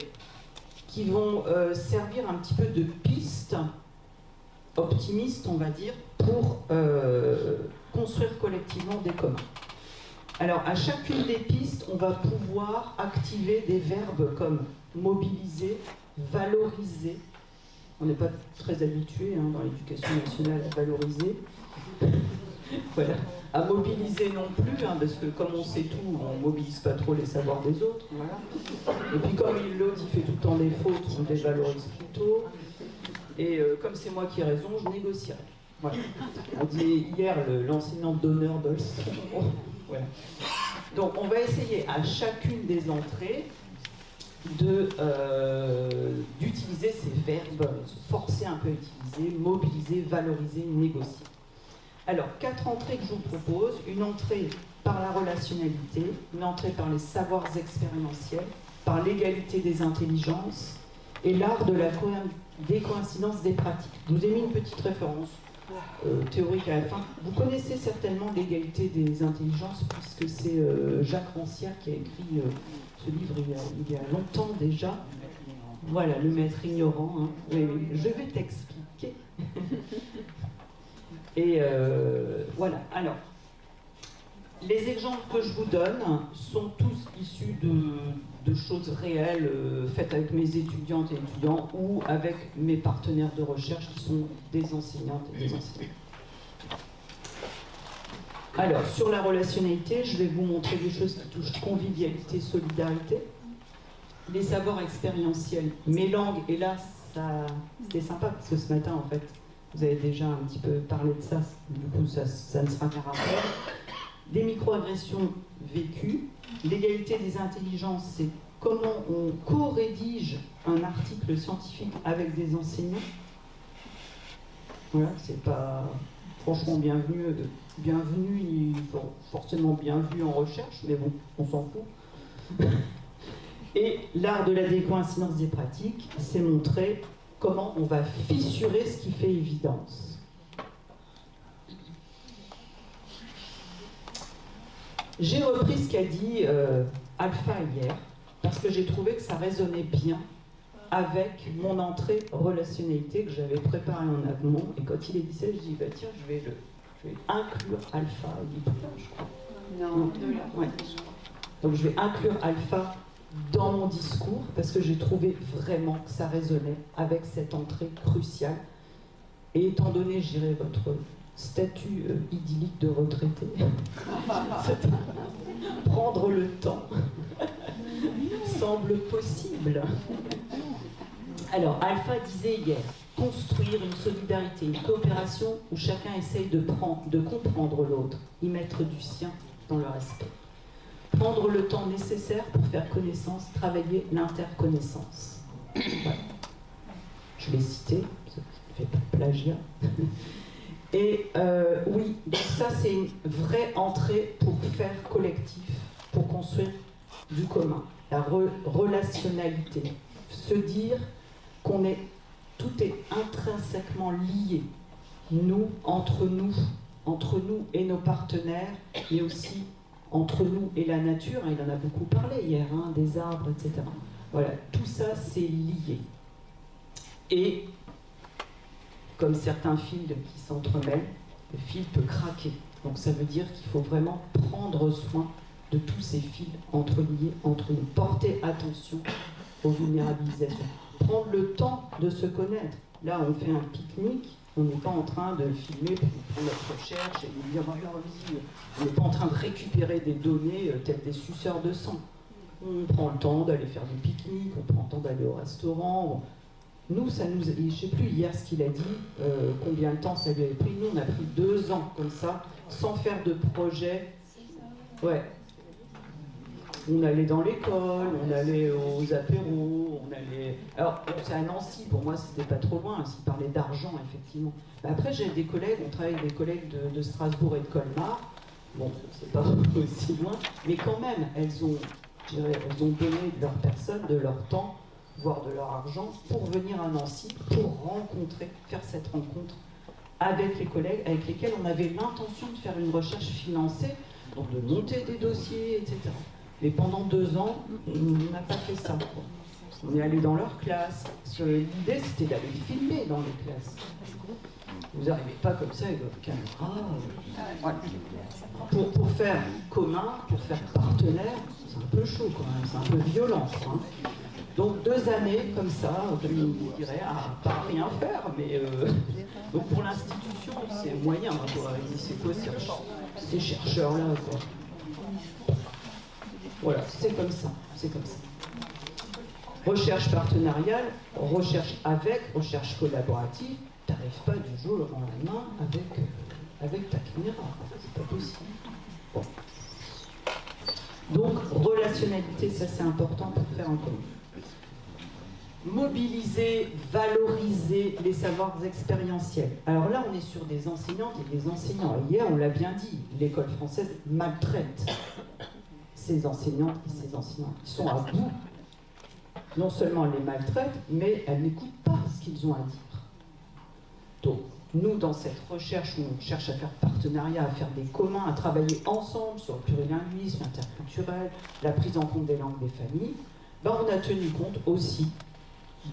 qui vont servir un petit peu de piste optimiste, on va dire, pour construire collectivement des communs. Alors, à chacune des pistes, on va pouvoir activer des verbes comme mobiliser, valoriser. On n'est pas très habitué dans l'éducation nationale à valoriser. Voilà. À mobiliser non plus, parce que comme on sait tout, on ne mobilise pas trop les savoirs des autres. Voilà. Et puis comme l'autre, il fait tout le temps des fautes, on dévalorise plutôt. Et comme c'est moi qui ai raison, je négocierai. Voilà. On dit hier l'enseignant d'honneur de voilà. Donc on va essayer à chacune des entrées d'utiliser ces verbes, se forcer un peu à utiliser, mobiliser, valoriser, négocier. Alors, 4 entrées que je vous propose. Une entrée par la relationnalité, une entrée par les savoirs expérientiels, par l'égalité des intelligences et l'art de la des coïncidences des pratiques. Je vous ai mis une petite référence théorique à la fin. Vous connaissez certainement l'égalité des intelligences puisque c'est Jacques Rancière qui a écrit ce livre il y a longtemps déjà. Voilà, le maître ignorant. Hein. Oui, je vais t'expliquer. Et voilà. Alors, les exemples que je vous donne sont tous issus de choses réelles faites avec mes étudiantes et étudiants ou avec mes partenaires de recherche qui sont des enseignantes et des enseignants. Alors, sur la relationnalité, je vais vous montrer des choses qui touchent convivialité, solidarité, les savoirs expérientiels, mes langues, et là, c'était sympa parce que ce matin, en fait, vous avez déjà un petit peu parlé de ça, du coup, ça ne sera qu'un rappel. Des microagressions vécues, l'égalité des intelligences, c'est comment on co-rédige un article scientifique avec des enseignants. Voilà, c'est pas franchement bienvenu, ni forcément bien vu en recherche, mais bon, on s'en fout. Et l'art de la décoïncidence des pratiques, c'est montrer comment on va fissurer ce qui fait évidence. J'ai repris ce qu'a dit Alpha hier, parce que j'ai trouvé que ça résonnait bien avec mon entrée relationnalité que j'avais préparée en amont. Et quand il est dit ça, je dis, bah, tiens, je vais inclure Alpha. Il dit, je crois. Non, ouais. Donc je vais inclure Alpha dans mon discours, parce que j'ai trouvé vraiment que ça résonnait avec cette entrée cruciale. Et étant donné, je dirais, votre statut idyllique de retraité, prendre le temps semble possible. Alors, Alpha disait hier, construire une solidarité, une coopération où chacun essaye de comprendre l'autre, y mettre du sien dans le respect. Prendre le temps nécessaire pour faire connaissance, travailler l'interconnaissance. Voilà. Je l'ai cité, ça ne fait pas de plagiat. Et oui, donc ça c'est une vraie entrée pour faire collectif, pour construire du commun, la relationnalité, se dire qu'on est, tout est intrinsèquement lié, nous, entre nous et nos partenaires, mais aussi entre nous et la nature, il en a beaucoup parlé hier, hein, des arbres, etc. Voilà, tout ça c'est lié. Et comme certains fils qui s'entremêlent, le fil peut craquer. Donc ça veut dire qu'il faut vraiment prendre soin de tous ces fils entreliés entre nous. Porter attention aux vulnérabilisations. Prendre le temps de se connaître. Là, on fait un pique-nique, on n'est pas en train de filmer pour notre recherche et de dire, on n'est pas en train de récupérer des données telles des suceurs de sang. On prend le temps d'aller faire du pique-nique, on prend le temps d'aller au restaurant. Nous, ça nous, je ne sais plus hier ce qu'il a dit, combien de temps ça lui avait pris. Nous, on a pris 2 ans comme ça, sans faire de projet. Ouais. On allait dans l'école, on allait aux apéros, on allait... Alors, c'est à Nancy, pour moi, c'était pas trop loin, s'il parlait d'argent, effectivement. Mais après, j'ai des collègues, on travaille avec des collègues de Strasbourg et de Colmar. Bon, c'est pas aussi loin, mais quand même, elles ont donné de leur personne, de leur temps, voire de leur argent, pour venir à Nancy, pour rencontrer, faire cette rencontre avec les collègues avec lesquels on avait l'intention de faire une recherche financée, donc de monter des dossiers, etc. Mais pendant 2 ans, on n'a pas fait ça, quoi. On est allé dans leur classe. L'idée, c'était d'aller filmer dans les classes. Vous n'arrivez pas comme ça avec votre caméra. Voilà. Pour faire commun, pour faire partenaire, c'est un peu chaud quand même, c'est un peu violent. Hein. Donc 2 années comme ça, je dirais, à pas rien faire, mais donc pour l'institution, c'est moyen, quoi. C'est quoi ces chercheurs-là, quoi. Voilà, c'est comme ça, c'est comme ça. Recherche partenariale, recherche avec, recherche collaborative, t'arrives pas du jour au lendemain avec ta caméra, c'est pas possible. Bon. Donc, relationnalité, ça c'est important pour faire en commun. mobiliser, valoriser les savoirs expérientiels. Alors là, on est sur des enseignantes et des enseignants. Et hier, on l'a bien dit, l'école française maltraite ces enseignantes et ces enseignants. Ils sont à bout. Non seulement elle les maltraite, mais elle n'écoute pas ce qu'ils ont à dire. Donc, nous, dans cette recherche où on cherche à faire partenariat, à faire des communs, à travailler ensemble sur le plurilinguisme, interculturel, la prise en compte des langues des familles, ben on a tenu compte aussi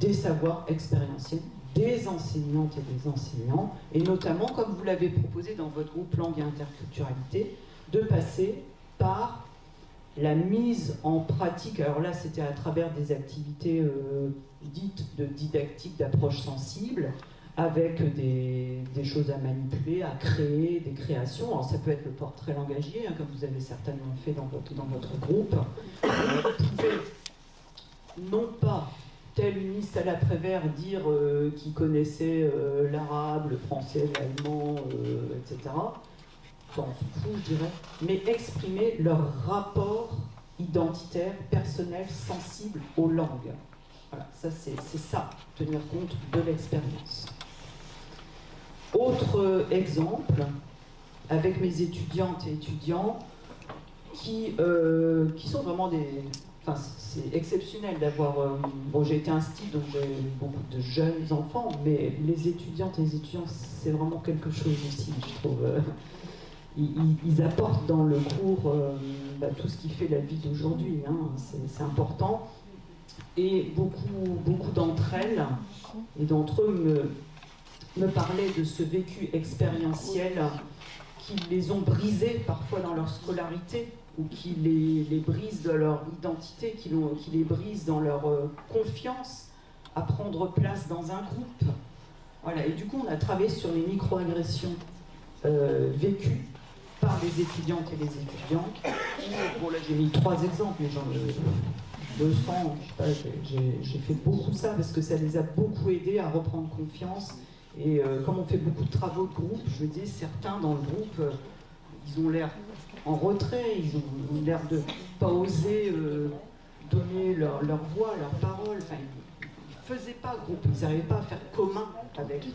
des savoirs expérientiels des enseignantes et des enseignants, et notamment, comme vous l'avez proposé dans votre groupe Langue et Interculturalité, de passer par la mise en pratique, alors là c'était à travers des activités dites de didactique, d'approche sensible, avec des choses à manipuler, à créer, des créations. Alors ça peut être le portrait langagier, hein, comme vous avez certainement fait dans votre groupe. Vous pouvez non pas, tel une liste à l'après-vert, dire qu'ils connaissaient l'arabe, le français, l'allemand, etc. Ça, on s'en fout, je dirais. Mais exprimer leur rapport identitaire, personnel, sensible aux langues. Voilà, ça c'est ça, tenir compte de l'expérience. Autre exemple, avec mes étudiantes et étudiants, qui sont vraiment des... Enfin, c'est exceptionnel d'avoir... bon, j'ai été instite, donc j'ai beaucoup de jeunes enfants, mais les étudiantes et les étudiants, c'est vraiment quelque chose aussi, je trouve. Ils apportent dans le cours tout ce qui fait la vie d'aujourd'hui, hein, c'est important. Et beaucoup d'entre elles et d'entre eux me parlaient de ce vécu expérientiel qui les ont brisés parfois dans leur scolarité, ou qui les brisent de leur identité, qui les brisent dans leur confiance à prendre place dans un groupe. Voilà. Et du coup, on a travaillé sur les microagressions vécues par les étudiantes et les étudiants. Bon, là, j'ai mis 3 exemples, mais j'en ai 200, je sais pas, j'ai fait beaucoup de ça parce que ça les a beaucoup aidés à reprendre confiance. Et comme on fait beaucoup de travaux de groupe, je me dis, certains dans le groupe, ils ont l'air en retrait, ils ont l'air de ne pas oser donner leur voix, leur parole. Enfin, ils ne faisaient pas groupe, ils n'arrivaient pas à faire commun avec.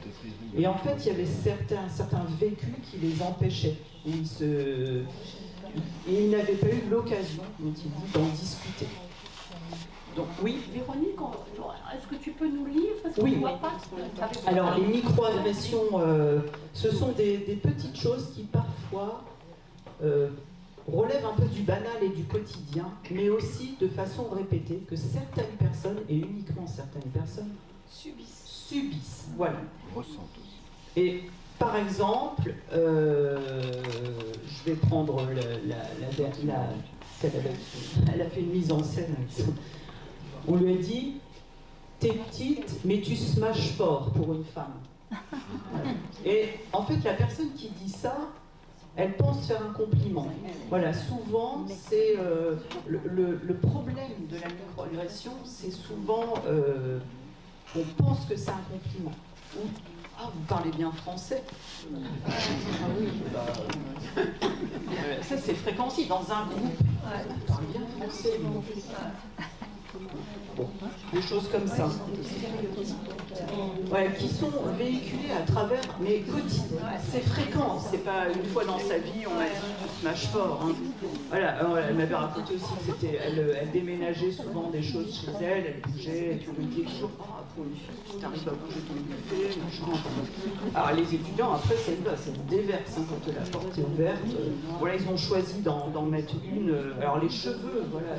Et en fait, il y avait certains vécus qui les empêchaient. Et ils n'avaient pas eu l'occasion, m'ont-ils dit, d'en discuter. Donc oui. Véronique, est-ce que tu peux nous lire parce qu'on oui. ne voit pas. Alors les microagressions, ce sont des petites choses qui parfois relèvent un peu du banal et du quotidien, mais aussi de façon répétée que certaines personnes, et uniquement certaines personnes, subissent. Voilà. Ressentent aussi. Et par exemple, je vais prendre elle a fait une mise en scène. On lui a dit, t'es petite, mais tu smashes fort pour une femme. Et en fait, la personne qui dit ça, elle pense faire un compliment. Voilà, souvent, c'est le problème de la microagression, c'est souvent, on pense que c'est un compliment. Ou, ah, vous parlez bien français. Ah oui. Ça, c'est fréquent aussi. Dans un groupe, on parle bien français. Bon, des choses comme ça. Ouais, qui sont véhiculées à travers mes quotidiens. C'est fréquent, c'est pas une fois dans sa vie, on m'a dit tu smash fort. Hein. Voilà, elle m'avait raconté aussi que elle déménageait souvent des choses chez elle bougeait, et tu me dis toujours, ah, pour une fille, tu arrives à bouger ton buffet, machin. Alors les étudiants, après, c'est une déverse, hein, quand la porte est ouverte. Voilà, ils ont choisi d'en mettre une. Alors les cheveux, voilà,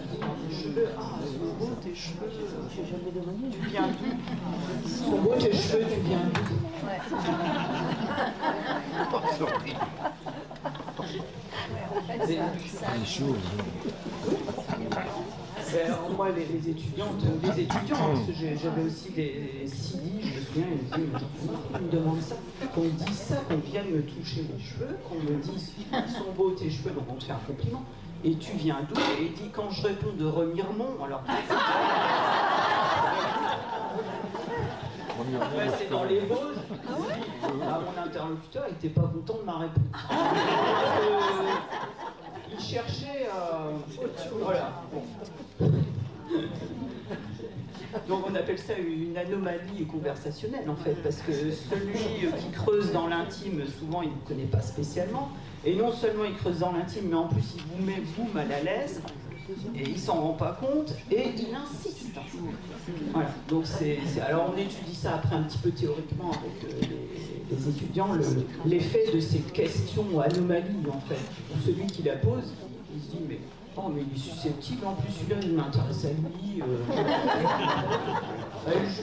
les cheveux, ah, ils sont beaux tes cheveux. Tu viens d'où? Ils sont beaux tes cheveux, tu viens d'où? C'est chaud. Alors, moi, les étudiants, parce que j'avais aussi des CD, je me souviens, ils me disaient, mais on me demande ça, qu'on me dise ça, qu'on vienne me toucher les cheveux, qu'on me dise, ils sont beaux tes cheveux, donc on te fait un compliment. Et tu viens d'où? Et il dit, quand je réponds de Remiremont, alors... Ouais, c'est dans les Vosges. Ah, mon interlocuteur n'était pas content de ma réponse. Il cherchait... voilà. Bon. Donc on appelle ça une anomalie conversationnelle en fait, parce que celui qui creuse dans l'intime, souvent il ne vous connaît pas spécialement, et non seulement il creuse dans l'intime, mais en plus il vous met vous mal à l'aise, et il s'en rend pas compte, et il insiste. Voilà. Donc alors on étudie ça après un petit peu théoriquement avec les étudiants, l'effet de ces questions anomalies en fait. Pour celui qui la pose, il se dit mais oh mais il est susceptible, en plus celui-là il m'intéresse à lui.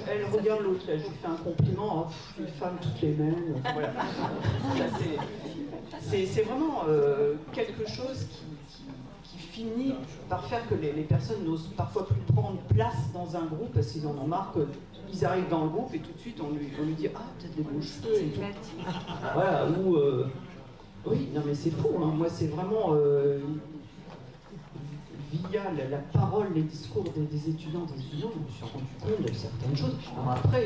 Elle regarde l'autre, là, je lui fais un compliment, oh, les femmes toutes les mêmes. Voilà. C'est vraiment quelque chose qui finit par faire que les personnes n'osent parfois plus prendre place dans un groupe parce qu'ils en ont marre qu'ils arrivent dans le groupe et tout de suite on lui dit ah t'as des beaux cheveux et tout. Voilà, ou oui, non mais c'est fou, hein. Moi c'est vraiment via la parole, les discours des étudiants, je me suis rendu compte de certaines choses. Alors après,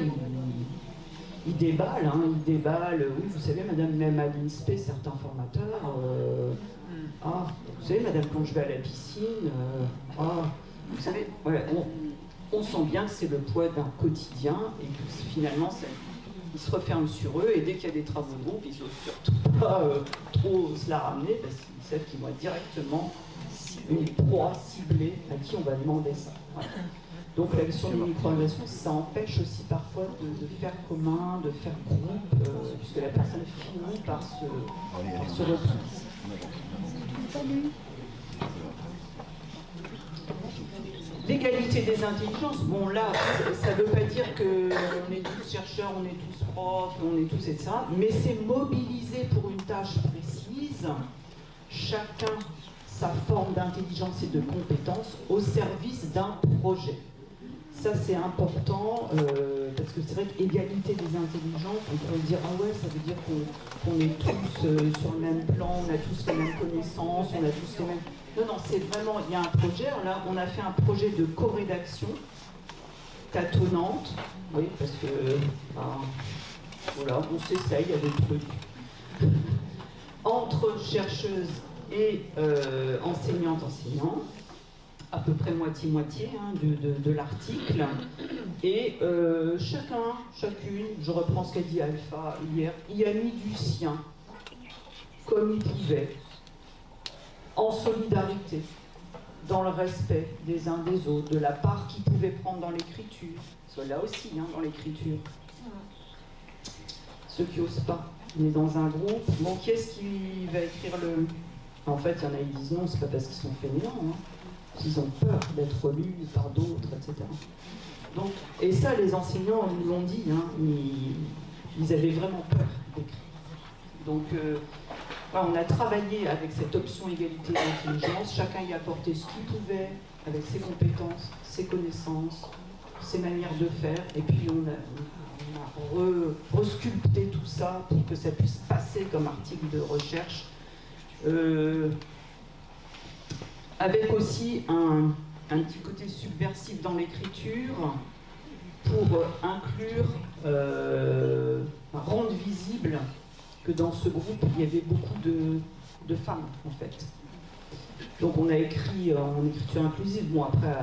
ils déballent, hein, oui, vous savez, madame, même à l'INSPE, certains formateurs, ah, vous savez, madame, quand je vais à la piscine, ah, vous savez, ouais, on sent bien que c'est le poids d'un quotidien et que finalement, ils se referment sur eux et dès qu'il y a des travaux de groupe, ils n'osent surtout pas trop se la ramener parce qu'ils savent qu'ils vont être directement une proie ciblée à qui on va demander ça. Voilà. Donc la question de micro-organisation, ça empêche aussi parfois de faire commun, de faire groupe, puisque la personne finit par se replier. L'égalité des intelligences, bon là, ça ne veut pas dire qu'on est tous chercheurs, on est tous profs, on est tous etc. Mais c'est mobiliser pour une tâche précise, chacun sa forme d'intelligence et de compétence au service d'un projet. Ça c'est important parce que c'est vrai qu'égalité des intelligences, on pourrait dire ah ouais ça veut dire qu'on est tous sur le même plan, on a tous les mêmes connaissances, on a tous les mêmes... Non, non, c'est vraiment, il y a un projet, alors là on a fait un projet de co-rédaction tâtonnante, oui, parce que voilà, on s'essaye, il y a des trucs. Entre chercheuses et enseignants, à peu près moitié-moitié hein, de l'article, et chacune, je reprends ce qu'a dit Alpha hier, y a mis du sien, comme il pouvait, en solidarité, dans le respect des uns des autres, de la part qu'ils pouvaient prendre dans l'écriture, soit là aussi, hein, dans l'écriture. Ceux qui n'osent pas, on est dans un groupe, bon, qui est-ce qui va écrire le... En fait, il y en a qui disent non, c'est pas parce qu'ils sont fainéants, hein. Ils ont peur d'être lus par d'autres, etc. Donc, et ça, les enseignants nous l'ont dit, hein, ils avaient vraiment peur d'écrire. Donc, voilà, on a travaillé avec cette option égalité d'intelligence, chacun y apportait ce qu'il pouvait, avec ses compétences, ses connaissances, ses manières de faire, et puis on a resculpté tout ça pour que ça puisse passer comme article de recherche. Avec aussi un petit côté subversif dans l'écriture pour inclure, rendre visible que dans ce groupe il y avait beaucoup de femmes en fait. Donc on a écrit en écriture inclusive, bon après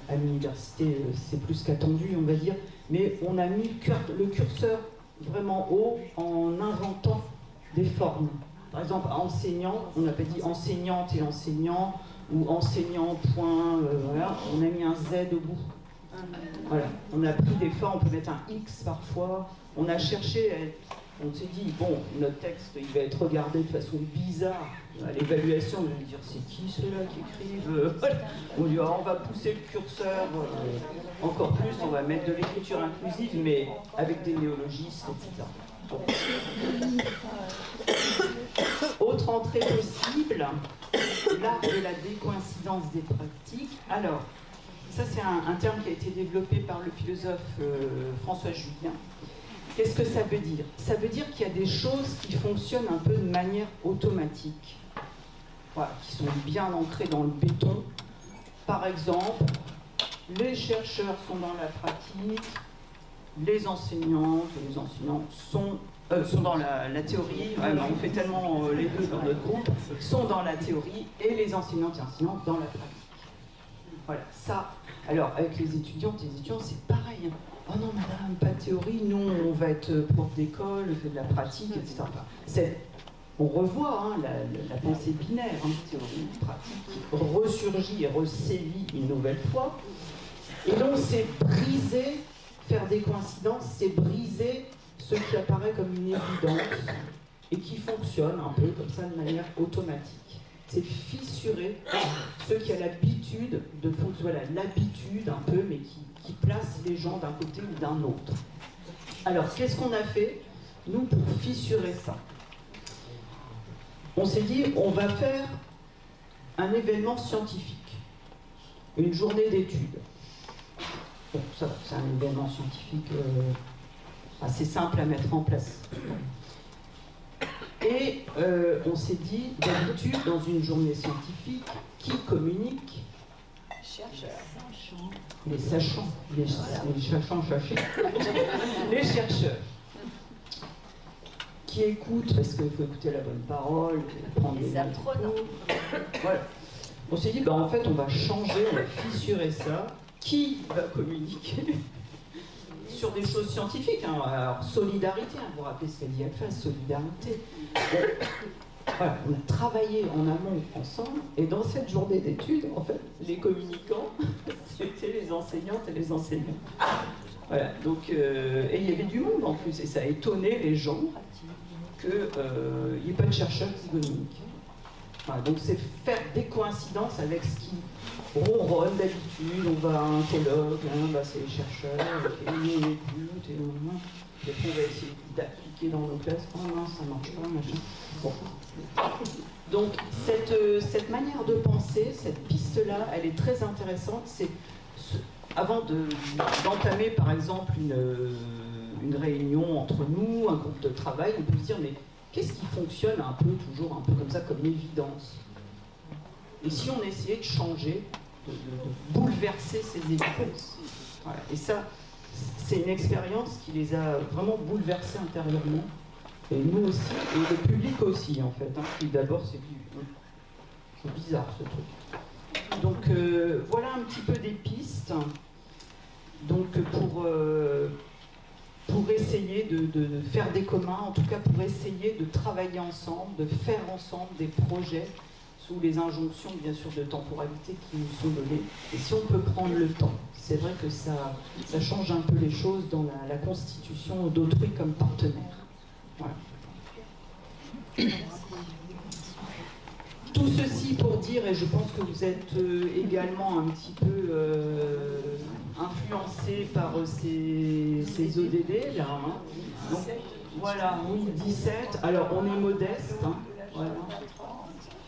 à l'université c'est plus qu'attendu on va dire, mais on a mis le curseur vraiment haut en inventant des formes. Par exemple enseignant, on n'a pas dit enseignante et enseignant, ou enseignant, point, voilà, on a mis un Z au bout. Voilà, on a pris des formes, on peut mettre un X parfois, on a cherché, on s'est dit, bon, notre texte, il va être regardé de façon bizarre, à l'évaluation, on va dire, c'est qui ceux-là qui écrivent on dit, on va pousser le curseur encore plus, on va mettre de l'écriture inclusive, mais avec des néologismes, etc. Bon. Autre entrée possible, l'art de la décoïncidence des pratiques. Alors, ça c'est un terme qui a été développé par le philosophe François Julien. Qu'est-ce que ça veut dire? Ça veut dire qu'il y a des choses qui fonctionnent un peu de manière automatique, voilà, qui sont bien ancrées dans le béton. Par exemple, les chercheurs sont dans la pratique, les enseignantes et les enseignants sont dans la théorie, ouais, on fait tellement les deux dans notre groupe, sont dans la théorie et les enseignantes et enseignants dans la pratique. Voilà, ça. Alors, avec les étudiantes et les étudiants, c'est pareil. Hein. Oh non, madame, pas de théorie, nous, on va être prof d'école, on fait de la pratique, etc. Enfin, on revoit hein, la pensée binaire, hein, théorie, pratique, qui ressurgit et resévit une nouvelle fois. Et donc, c'est briser, faire des coïncidences, c'est briser ce qui apparaît comme une évidence et qui fonctionne un peu comme ça de manière automatique. C'est fissurer ceux qui ont l'habitude de fonctionner, voilà, l'habitude un peu, mais qui place les gens d'un côté ou d'un autre. Alors, qu'est-ce qu'on a fait, nous, pour fissurer ça? On s'est dit, on va faire un événement scientifique, une journée d'études. Bon, ça, c'est un événement scientifique assez simple à mettre en place. Et on s'est dit, d'habitude, dans une journée scientifique, qui communique? Les sachants, les sachants cherchés, les chercheurs, qui écoutent, parce qu'il faut écouter la bonne parole, prendre des apprenants. Voilà. On s'est dit, bah, en fait, on va changer, on va fissurer ça. Qui va communiquer sur des choses scientifiques, hein. Alors, solidarité, hein, vous vous rappelez ce qu'a dit Alpha, solidarité. Voilà, on a travaillé en amont ensemble, et dans cette journée d'études, en fait, les communicants, c'était les enseignantes et les enseignants. Voilà, donc, et il y avait du monde en plus, et ça a étonné les gens qu'il n'y ait pas de chercheurs qui communiquent. Voilà, donc c'est faire des coïncidences avec ce qui ronronne d'habitude, on va à un colloque, hein, bah, c'est les chercheurs, et nous on écoute, et après on va essayer d'appliquer dans nos classes, oh non, ça marche pas, machin. Bon. Donc cette manière de penser, cette piste-là, elle est très intéressante. C'est avant d'entamer par exemple une réunion entre nous, un groupe de travail, on peut se dire mais qu'est-ce qui fonctionne un peu, toujours un peu comme ça, comme évidence? Et si on essayait de changer, de bouleverser ces évidences? Voilà. Et ça, c'est une expérience qui les a vraiment bouleversés intérieurement. Et nous aussi, et le public aussi, en fait. Hein, qui d'abord, c'est bizarre, ce truc. Donc, voilà un petit peu des pistes. Donc, pour essayer de faire des communs, en tout cas pour essayer de travailler ensemble, de faire ensemble des projets sous les injonctions, bien sûr, de temporalité qui nous sont données. Et si on peut prendre le temps, c'est vrai que ça change un peu les choses dans la constitution d'autrui comme partenaire. Voilà. Tout ceci pour dire, et je pense que vous êtes également un petit peu influencés par ces ODD là. Hein. Donc, voilà, oui, 17. Alors on est modeste. Hein.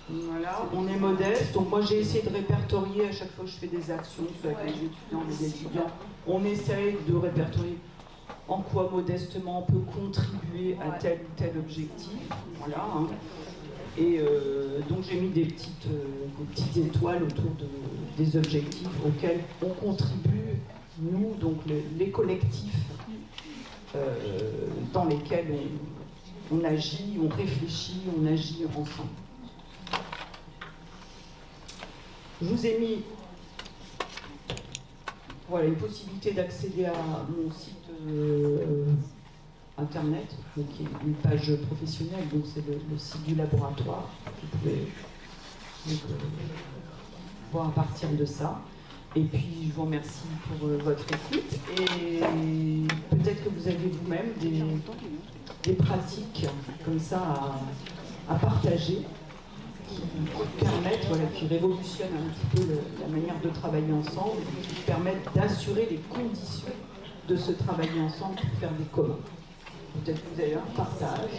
Voilà, on est modeste. Donc moi j'ai essayé de répertorier à chaque fois que je fais des actions, soit avec les étudiants, les étudiants. On essaye de répertorier en quoi modestement on peut contribuer à tel ou tel objectif. Voilà. Hein. Et donc j'ai mis des petites étoiles autour des objectifs auxquels on contribue, nous, donc les collectifs dans lesquels on agit, on réfléchit, on agit ensemble. Je vous ai mis voilà, une possibilité d'accéder à mon site internet, donc qui est une page professionnelle, donc c'est le site du laboratoire. Vous pouvez voir à partir de ça. Et puis je vous remercie pour votre écoute et peut-être que vous avez vous-même des pratiques comme ça à partager qui permettent, voilà, qui révolutionnent un petit peu la manière de travailler ensemble, qui permettent d'assurer les conditions de se travailler ensemble pour faire des communs. Peut-être que vous avez un partage.